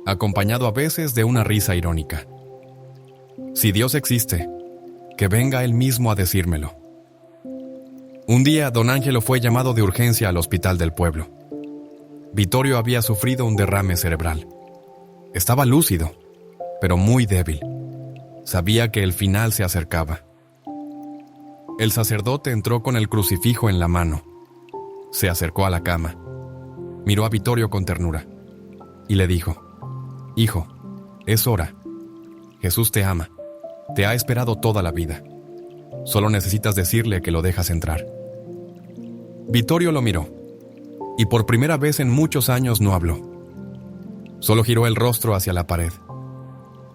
acompañado a veces de una risa irónica. Si Dios existe, que venga Él mismo a decírmelo. Un día, Don Angelo fue llamado de urgencia al hospital del pueblo. Vittorio había sufrido un derrame cerebral. Estaba lúcido, pero muy débil. Sabía que el final se acercaba. El sacerdote entró con el crucifijo en la mano. Se acercó a la cama. Miró a Vittorio con ternura y le dijo: «Hijo, es hora. Jesús te ama. Te ha esperado toda la vida. Solo necesitas decirle que lo dejas entrar». Vittorio lo miró, y por primera vez en muchos años no habló. Solo giró el rostro hacia la pared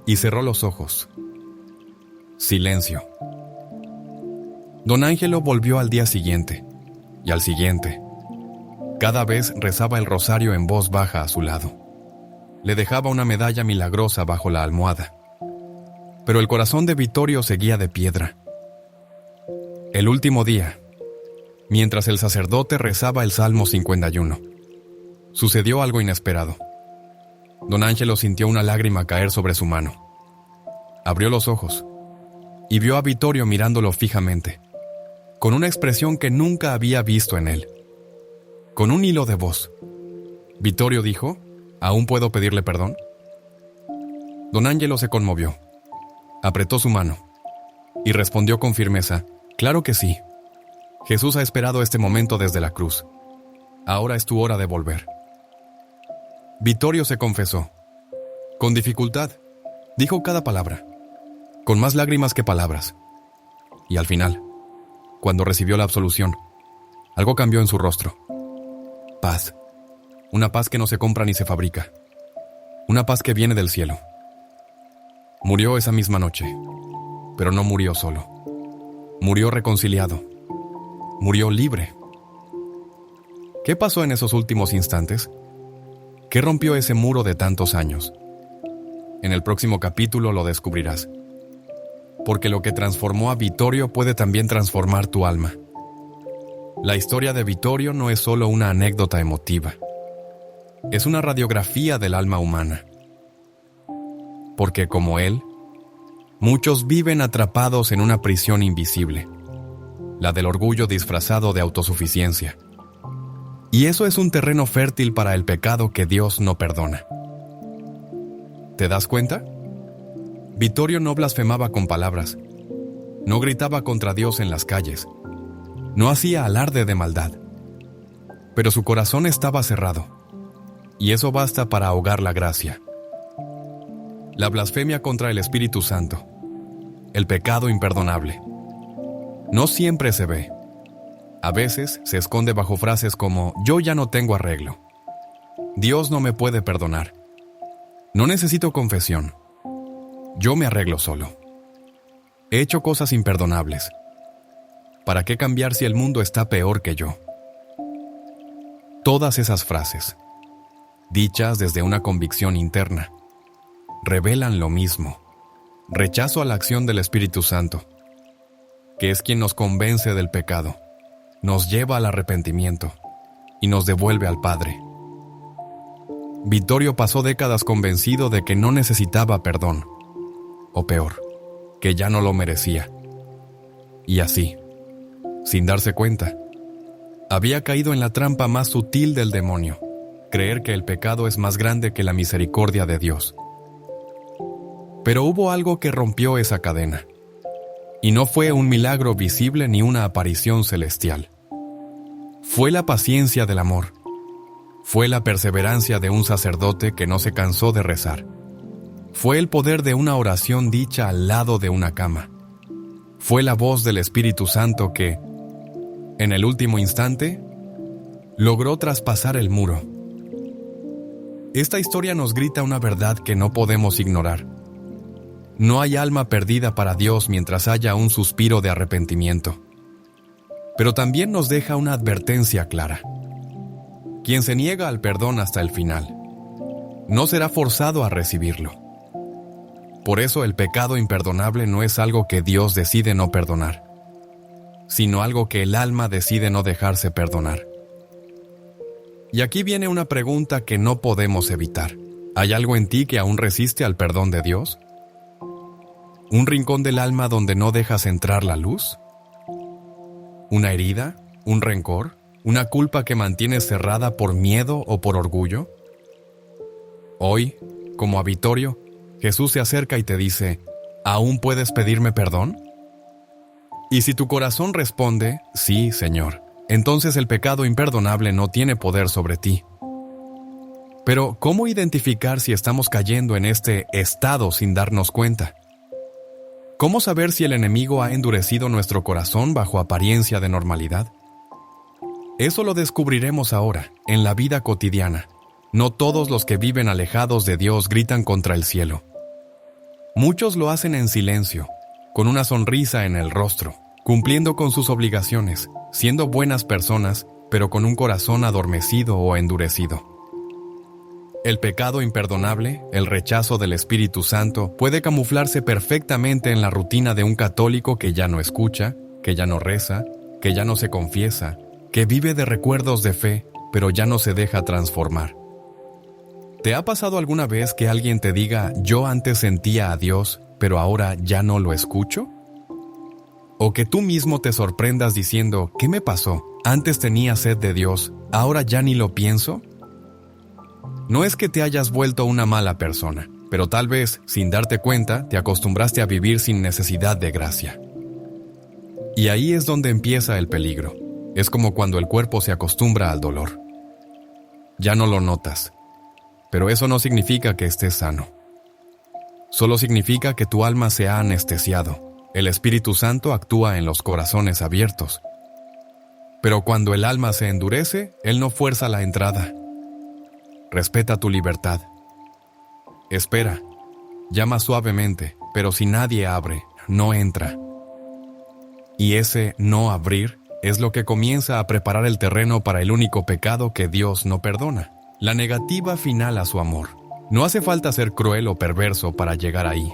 y cerró los ojos. Silencio. Don Ángelo volvió al día siguiente, y al siguiente. Cada vez rezaba el rosario en voz baja a su lado. Le dejaba una medalla milagrosa bajo la almohada. Pero el corazón de Vittorio seguía de piedra. El último día, mientras el sacerdote rezaba el Salmo 51, sucedió algo inesperado. Don Ángelo sintió una lágrima caer sobre su mano. Abrió los ojos y vio a Vittorio mirándolo fijamente, con una expresión que nunca había visto en él. Con un hilo de voz, Vittorio dijo: «¿Aún puedo pedirle perdón?». Don Ángelo se conmovió, apretó su mano y respondió con firmeza: «Claro que sí. Jesús ha esperado este momento desde la cruz. Ahora es tu hora de volver». Vittorio se confesó. Con dificultad, dijo cada palabra, con más lágrimas que palabras. Y al final, cuando recibió la absolución, algo cambió en su rostro. Paz. Una paz que no se compra ni se fabrica. Una paz que viene del cielo. Murió esa misma noche, pero no murió solo. Murió reconciliado. Murió libre. ¿Qué pasó en esos últimos instantes? ¿Qué rompió ese muro de tantos años? En el próximo capítulo lo descubrirás. Porque lo que transformó a Vittorio puede también transformar tu alma. La historia de Vittorio no es solo una anécdota emotiva. Es una radiografía del alma humana. Porque como él, muchos viven atrapados en una prisión invisible, la del orgullo disfrazado de autosuficiencia. Y eso es un terreno fértil para el pecado que Dios no perdona. ¿Te das cuenta? Vittorio no blasfemaba con palabras, no gritaba contra Dios en las calles, no hacía alarde de maldad, pero su corazón estaba cerrado, y eso basta para ahogar la gracia. La blasfemia contra el Espíritu Santo, el pecado imperdonable, no siempre se ve. A veces se esconde bajo frases como: «Yo ya no tengo arreglo», «Dios no me puede perdonar», «No necesito confesión», «Yo me arreglo solo», «He hecho cosas imperdonables», «¿Para qué cambiar si el mundo está peor que yo?». Todas esas frases, dichas desde una convicción interna, revelan lo mismo: rechazo a la acción del Espíritu Santo, que es quien nos convence del pecado, nos lleva al arrepentimiento y nos devuelve al Padre. Vittorio pasó décadas convencido de que no necesitaba perdón, o peor, que ya no lo merecía. Y así, sin darse cuenta, había caído en la trampa más sutil del demonio: creer que el pecado es más grande que la misericordia de Dios. Pero hubo algo que rompió esa cadena, y no fue un milagro visible ni una aparición celestial. Fue la paciencia del amor. Fue la perseverancia de un sacerdote que no se cansó de rezar. Fue el poder de una oración dicha al lado de una cama. Fue la voz del Espíritu Santo que, en el último instante, logró traspasar el muro. Esta historia nos grita una verdad que no podemos ignorar. No hay alma perdida para Dios mientras haya un suspiro de arrepentimiento. Pero también nos deja una advertencia clara. Quien se niega al perdón hasta el final, no será forzado a recibirlo. Por eso el pecado imperdonable no es algo que Dios decide no perdonar, sino algo que el alma decide no dejarse perdonar. Y aquí viene una pregunta que no podemos evitar. ¿Hay algo en ti que aún resiste al perdón de Dios? ¿Un rincón del alma donde no dejas entrar la luz? ¿Una herida? ¿Un rencor? ¿Una culpa que mantienes cerrada por miedo o por orgullo? Hoy, como a Vittorio, Jesús se acerca y te dice, ¿aún puedes pedirme perdón? Y si tu corazón responde, sí, Señor, entonces el pecado imperdonable no tiene poder sobre ti. Pero, ¿cómo identificar si estamos cayendo en este estado sin darnos cuenta? ¿Cómo saber si el enemigo ha endurecido nuestro corazón bajo apariencia de normalidad? Eso lo descubriremos ahora, en la vida cotidiana. No todos los que viven alejados de Dios gritan contra el cielo. Muchos lo hacen en silencio, con una sonrisa en el rostro, cumpliendo con sus obligaciones, siendo buenas personas, pero con un corazón adormecido o endurecido. El pecado imperdonable, el rechazo del Espíritu Santo, puede camuflarse perfectamente en la rutina de un católico que ya no escucha, que ya no reza, que ya no se confiesa, que vive de recuerdos de fe, pero ya no se deja transformar. ¿Te ha pasado alguna vez que alguien te diga, yo antes sentía a Dios, pero ahora ya no lo escucho? ¿O que tú mismo te sorprendas diciendo, ¿qué me pasó? Antes tenía sed de Dios, ahora ya ni lo pienso. No es que te hayas vuelto una mala persona, pero tal vez, sin darte cuenta, te acostumbraste a vivir sin necesidad de gracia. Y ahí es donde empieza el peligro. Es como cuando el cuerpo se acostumbra al dolor. Ya no lo notas, pero eso no significa que estés sano. Solo significa que tu alma se ha anestesiado. El Espíritu Santo actúa en los corazones abiertos. Pero cuando el alma se endurece, Él no fuerza la entrada. Respeta tu libertad. Espera. Llama suavemente, pero si nadie abre, no entra. Y ese no abrir es lo que comienza a preparar el terreno para el único pecado que Dios no perdona, la negativa final a su amor. No hace falta ser cruel o perverso para llegar ahí.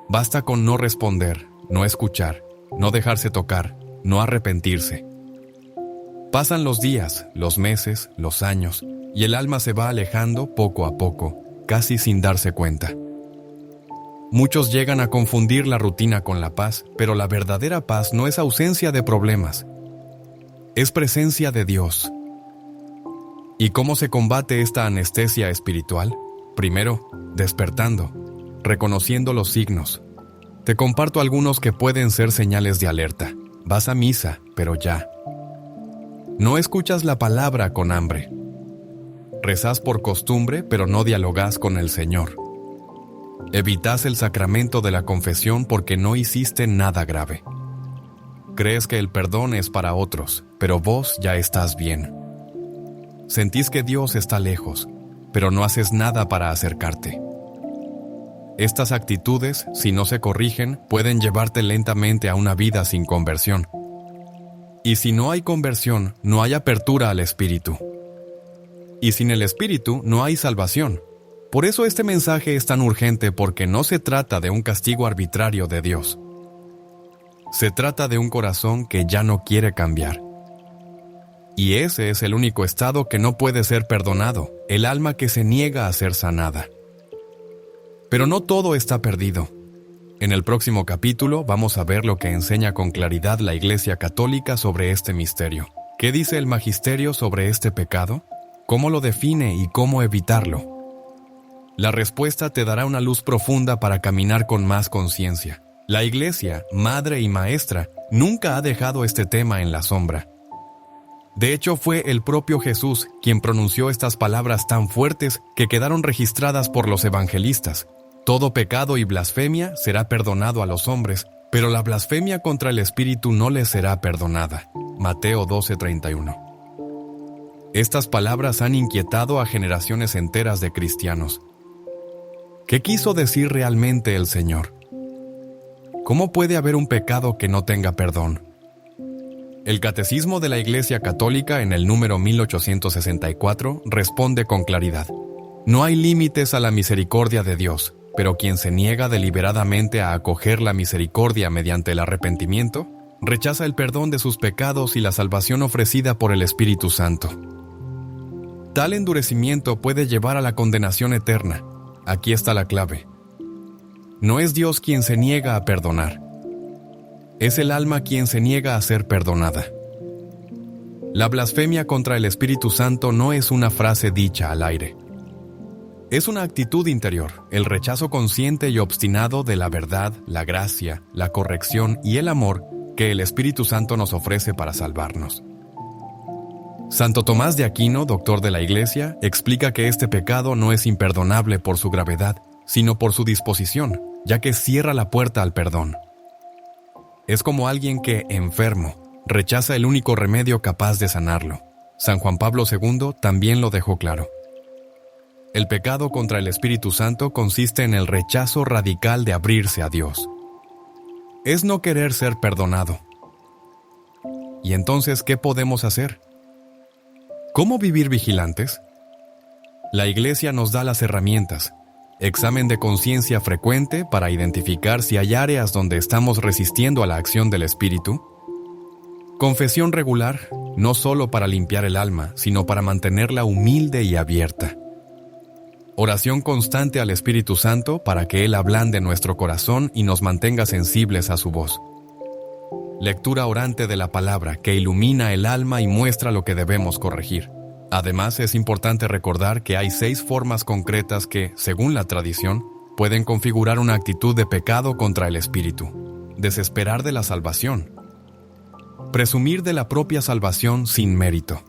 Basta con no responder, no escuchar, no dejarse tocar, no arrepentirse. Pasan los días, los meses, los años, y el alma se va alejando poco a poco, casi sin darse cuenta. Muchos llegan a confundir la rutina con la paz, pero la verdadera paz no es ausencia de problemas, es presencia de Dios. ¿Y cómo se combate esta anestesia espiritual? Primero, despertando, reconociendo los signos. Te comparto algunos que pueden ser señales de alerta. Vas a misa, pero ya. No escuchas la palabra con hambre. Rezas por costumbre, pero no dialogas con el Señor. Evitas el sacramento de la confesión porque no hiciste nada grave. Crees que el perdón es para otros, pero vos ya estás bien. Sentís que Dios está lejos, pero no haces nada para acercarte. Estas actitudes, si no se corrigen, pueden llevarte lentamente a una vida sin conversión. Y si no hay conversión, no hay apertura al Espíritu. Y sin el Espíritu no hay salvación. Por eso este mensaje es tan urgente, porque no se trata de un castigo arbitrario de Dios. Se trata de un corazón que ya no quiere cambiar. Y ese es el único estado que no puede ser perdonado, el alma que se niega a ser sanada. Pero no todo está perdido. En el próximo capítulo vamos a ver lo que enseña con claridad la Iglesia Católica sobre este misterio. ¿Qué dice el Magisterio sobre este pecado? ¿Cómo lo define y cómo evitarlo? La respuesta te dará una luz profunda para caminar con más conciencia. La Iglesia, madre y maestra, nunca ha dejado este tema en la sombra. De hecho, fue el propio Jesús quien pronunció estas palabras tan fuertes que quedaron registradas por los evangelistas. Todo pecado y blasfemia será perdonado a los hombres, pero la blasfemia contra el Espíritu no les será perdonada. Mateo 12:31. Estas palabras han inquietado a generaciones enteras de cristianos. ¿Qué quiso decir realmente el Señor? ¿Cómo puede haber un pecado que no tenga perdón? El Catecismo de la Iglesia Católica, en el número 1864, responde con claridad: no hay límites a la misericordia de Dios, pero quien se niega deliberadamente a acoger la misericordia mediante el arrepentimiento, rechaza el perdón de sus pecados y la salvación ofrecida por el Espíritu Santo. Tal endurecimiento puede llevar a la condenación eterna. Aquí está la clave. No es Dios quien se niega a perdonar. Es el alma quien se niega a ser perdonada. La blasfemia contra el Espíritu Santo no es una frase dicha al aire. Es una actitud interior, el rechazo consciente y obstinado de la verdad, la gracia, la corrección y el amor que el Espíritu Santo nos ofrece para salvarnos. Santo Tomás de Aquino, doctor de la Iglesia, explica que este pecado no es imperdonable por su gravedad, sino por su disposición, ya que cierra la puerta al perdón. Es como alguien que, enfermo, rechaza el único remedio capaz de sanarlo. San Juan Pablo II también lo dejó claro. El pecado contra el Espíritu Santo consiste en el rechazo radical de abrirse a Dios. Es no querer ser perdonado. ¿Y entonces qué podemos hacer? ¿Cómo vivir vigilantes? La Iglesia nos da las herramientas. Examen de conciencia frecuente para identificar si hay áreas donde estamos resistiendo a la acción del Espíritu. Confesión regular, no solo para limpiar el alma, sino para mantenerla humilde y abierta. Oración constante al Espíritu Santo para que Él ablande nuestro corazón y nos mantenga sensibles a su voz. Lectura orante de la palabra que ilumina el alma y muestra lo que debemos corregir. Además, es importante recordar que hay 6 formas concretas que, según la tradición, pueden configurar una actitud de pecado contra el Espíritu. Desesperar de la salvación. Presumir de la propia salvación sin mérito.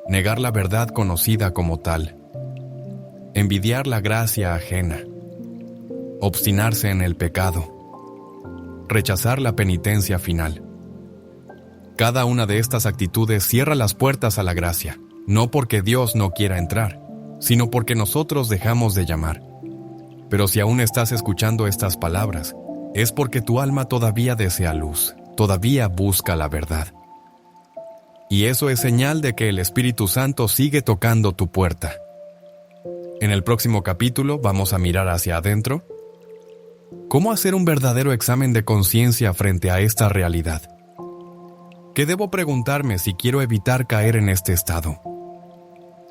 Negar la verdad conocida como tal. Envidiar la gracia ajena. Obstinarse en el pecado. Rechazar la penitencia final. Cada una de estas actitudes cierra las puertas a la gracia, no porque Dios no quiera entrar, sino porque nosotros dejamos de llamar. Pero si aún estás escuchando estas palabras, es porque tu alma todavía desea luz, todavía busca la verdad. Y eso es señal de que el Espíritu Santo sigue tocando tu puerta. En el próximo capítulo vamos a mirar hacia adentro. ¿Cómo hacer un verdadero examen de conciencia frente a esta realidad? ¿Qué debo preguntarme si quiero evitar caer en este estado?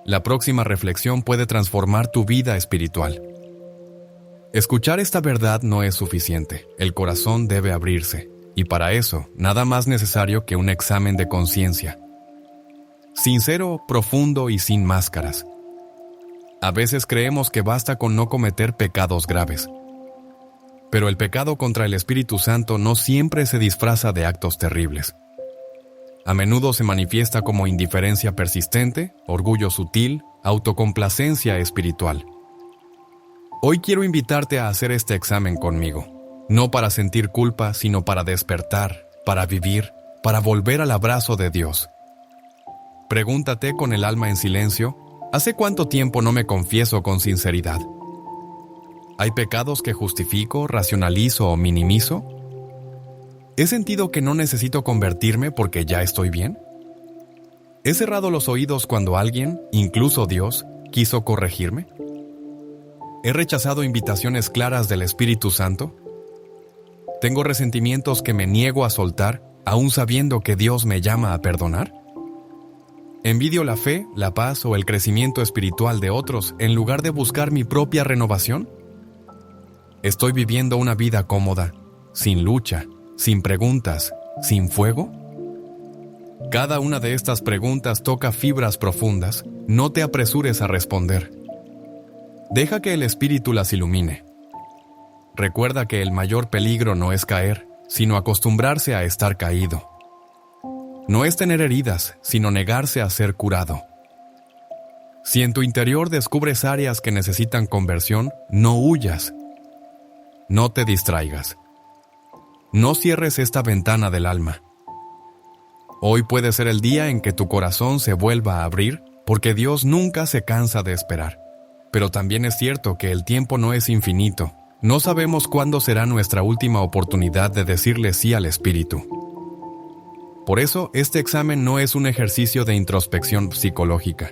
La próxima reflexión puede transformar tu vida espiritual. Escuchar esta verdad no es suficiente. El corazón debe abrirse, y para eso, nada más necesario que un examen de conciencia. Sincero, profundo y sin máscaras. A veces creemos que basta con no cometer pecados graves. Pero el pecado contra el Espíritu Santo no siempre se disfraza de actos terribles. A menudo se manifiesta como indiferencia persistente, orgullo sutil, autocomplacencia espiritual. Hoy quiero invitarte a hacer este examen conmigo, no para sentir culpa, sino para despertar, para vivir, para volver al abrazo de Dios. Pregúntate con el alma en silencio, ¿hace cuánto tiempo no me confieso con sinceridad? ¿Hay pecados que justifico, racionalizo o minimizo? ¿He sentido que no necesito convertirme porque ya estoy bien? ¿He cerrado los oídos cuando alguien, incluso Dios, quiso corregirme? ¿He rechazado invitaciones claras del Espíritu Santo? ¿Tengo resentimientos que me niego a soltar, aún sabiendo que Dios me llama a perdonar? ¿Envidio la fe, la paz o el crecimiento espiritual de otros en lugar de buscar mi propia renovación? ¿Estoy viviendo una vida cómoda, sin lucha, sin preguntas, sin fuego? Cada una de estas preguntas toca fibras profundas. No te apresures a responder. Deja que el Espíritu las ilumine. Recuerda que el mayor peligro no es caer, sino acostumbrarse a estar caído. No es tener heridas, sino negarse a ser curado. Si en tu interior descubres áreas que necesitan conversión, no huyas. No te distraigas. No cierres esta ventana del alma. Hoy puede ser el día en que tu corazón se vuelva a abrir, porque Dios nunca se cansa de esperar. Pero también es cierto que el tiempo no es infinito. No sabemos cuándo será nuestra última oportunidad de decirle sí al Espíritu. Por eso, este examen no es un ejercicio de introspección psicológica.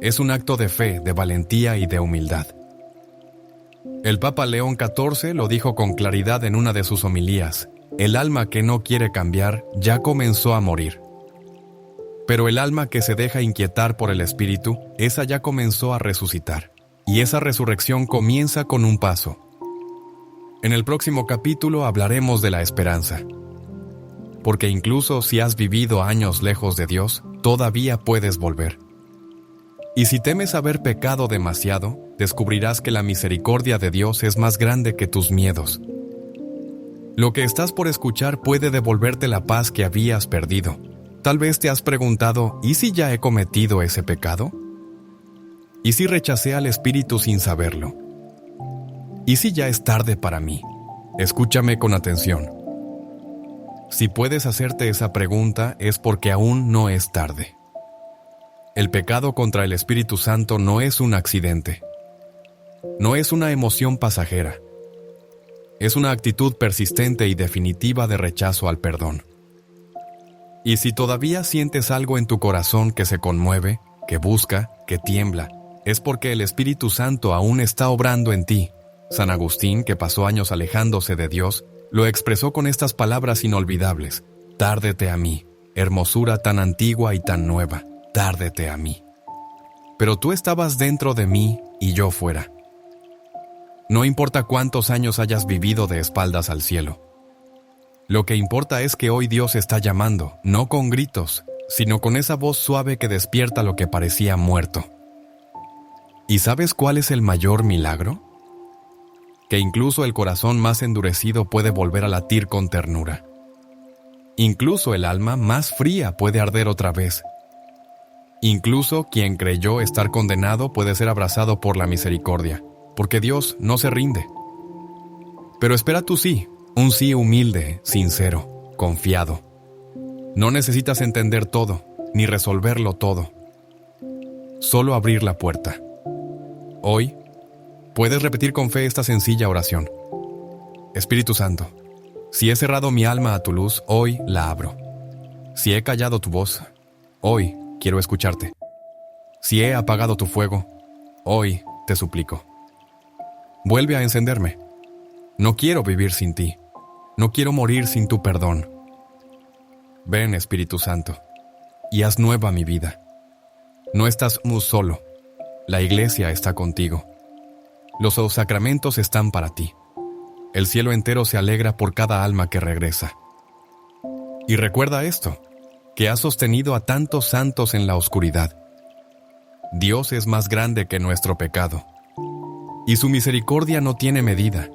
Es un acto de fe, de valentía y de humildad. El Papa León XIV lo dijo con claridad en una de sus homilías: el alma que no quiere cambiar ya comenzó a morir. Pero el alma que se deja inquietar por el Espíritu, esa ya comenzó a resucitar. Y esa resurrección comienza con un paso. En el próximo capítulo hablaremos de la esperanza. Porque incluso si has vivido años lejos de Dios, todavía puedes volver. Y si temes haber pecado demasiado, descubrirás que la misericordia de Dios es más grande que tus miedos. Lo que estás por escuchar puede devolverte la paz que habías perdido. Tal vez te has preguntado, ¿y si ya he cometido ese pecado? ¿Y si rechacé al Espíritu sin saberlo? ¿Y si ya es tarde para mí? Escúchame con atención. Si puedes hacerte esa pregunta es porque aún no es tarde. El pecado contra el Espíritu Santo no es un accidente. No es una emoción pasajera. Es una actitud persistente y definitiva de rechazo al perdón. Y si todavía sientes algo en tu corazón que se conmueve, que busca, que tiembla, es porque el Espíritu Santo aún está obrando en ti. San Agustín, que pasó años alejándose de Dios, lo expresó con estas palabras inolvidables: «Tárdete a mí, hermosura tan antigua y tan nueva, tárdete a mí». Pero tú estabas dentro de mí y yo fuera. No importa cuántos años hayas vivido de espaldas al cielo. Lo que importa es que hoy Dios está llamando, no con gritos, sino con esa voz suave que despierta lo que parecía muerto. ¿Y sabes cuál es el mayor milagro? Que incluso el corazón más endurecido puede volver a latir con ternura. Incluso el alma más fría puede arder otra vez. Incluso quien creyó estar condenado puede ser abrazado por la misericordia, porque Dios no se rinde. Pero espera tu sí, un sí humilde, sincero, confiado. No necesitas entender todo, ni resolverlo todo. Solo abrir la puerta. Hoy, puedes repetir con fe esta sencilla oración. Espíritu Santo, si he cerrado mi alma a tu luz, hoy la abro. Si he callado tu voz, hoy quiero escucharte. Si he apagado tu fuego, hoy te suplico. Vuelve a encenderme. No quiero vivir sin ti. No quiero morir sin tu perdón. Ven, Espíritu Santo, y haz nueva mi vida. No estás muy solo. La iglesia está contigo. Los sacramentos están para ti. El cielo entero se alegra por cada alma que regresa. Y recuerda esto, que has sostenido a tantos santos en la oscuridad. Dios es más grande que nuestro pecado. Y su misericordia no tiene medida,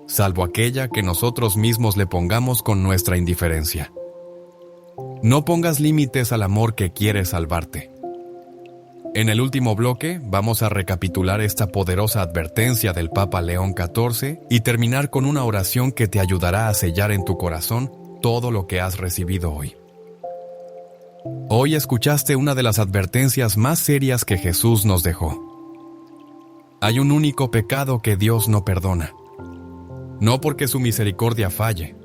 salvo aquella que nosotros mismos le pongamos con nuestra indiferencia. No pongas límites al amor que quiere salvarte. En el último bloque vamos a recapitular esta poderosa advertencia del Papa León XIV y terminar con una oración que te ayudará a sellar en tu corazón todo lo que has recibido hoy. Hoy escuchaste una de las advertencias más serias que Jesús nos dejó. Hay un único pecado que Dios no perdona. No porque su misericordia falle,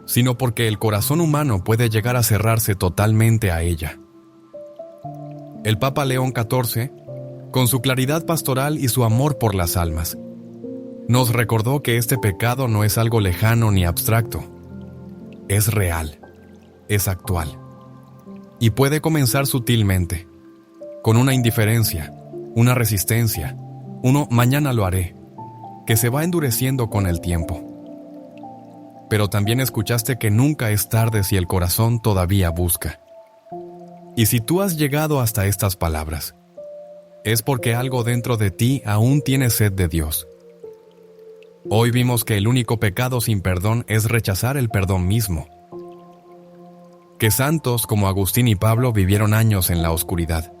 sino porque el corazón humano puede llegar a cerrarse totalmente a ella. El Papa León XIV, con su claridad pastoral y su amor por las almas, nos recordó que este pecado no es algo lejano ni abstracto. Es real, es actual. Y puede comenzar sutilmente, con una indiferencia, una resistencia, mañana lo haré, que se va endureciendo con el tiempo. Pero también escuchaste que nunca es tarde si el corazón todavía busca. Y si tú has llegado hasta estas palabras, es porque algo dentro de ti aún tiene sed de Dios. Hoy vimos que el único pecado sin perdón es rechazar el perdón mismo. Que santos como Agustín y Pablo vivieron años en la oscuridad,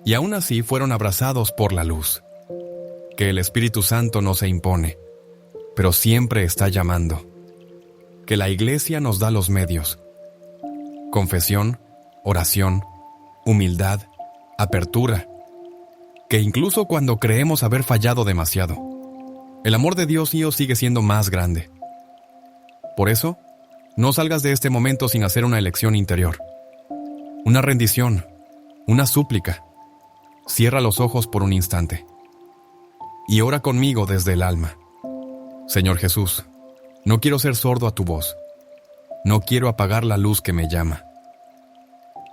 y aún así fueron abrazados por la luz. Que el Espíritu Santo no se impone, pero siempre está llamando. Que la Iglesia nos da los medios. Confesión, oración, humildad, apertura. Que incluso cuando creemos haber fallado demasiado, el amor de Dios sigue siendo más grande. Por eso, no salgas de este momento sin hacer una elección interior. Una rendición, una súplica. Cierra los ojos por un instante. Y ora conmigo desde el alma. Señor Jesús, no quiero ser sordo a tu voz. No quiero apagar la luz que me llama.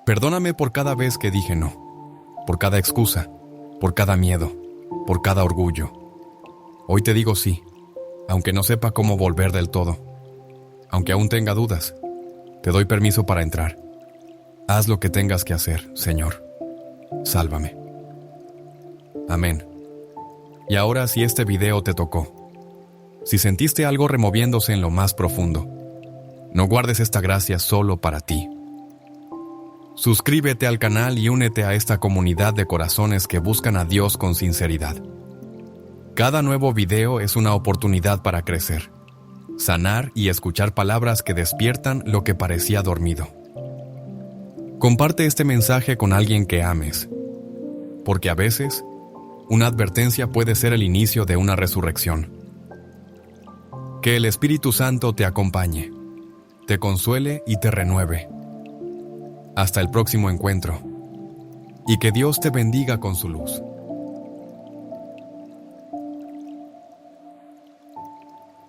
Perdóname por cada vez que dije no, por cada excusa, por cada miedo, por cada orgullo. Hoy te digo sí, aunque no sepa cómo volver del todo. Aunque aún tenga dudas, te doy permiso para entrar. Haz lo que tengas que hacer, Señor. Sálvame. Amén. Y ahora, si este video te tocó, si sentiste algo removiéndose en lo más profundo, no guardes esta gracia solo para ti. Suscríbete al canal y únete a esta comunidad de corazones que buscan a Dios con sinceridad. Cada nuevo video es una oportunidad para crecer, sanar y escuchar palabras que despiertan lo que parecía dormido. Comparte este mensaje con alguien que ames, porque a veces, una advertencia puede ser el inicio de una resurrección. Que el Espíritu Santo te acompañe, te consuele y te renueve. Hasta el próximo encuentro, y que Dios te bendiga con su luz.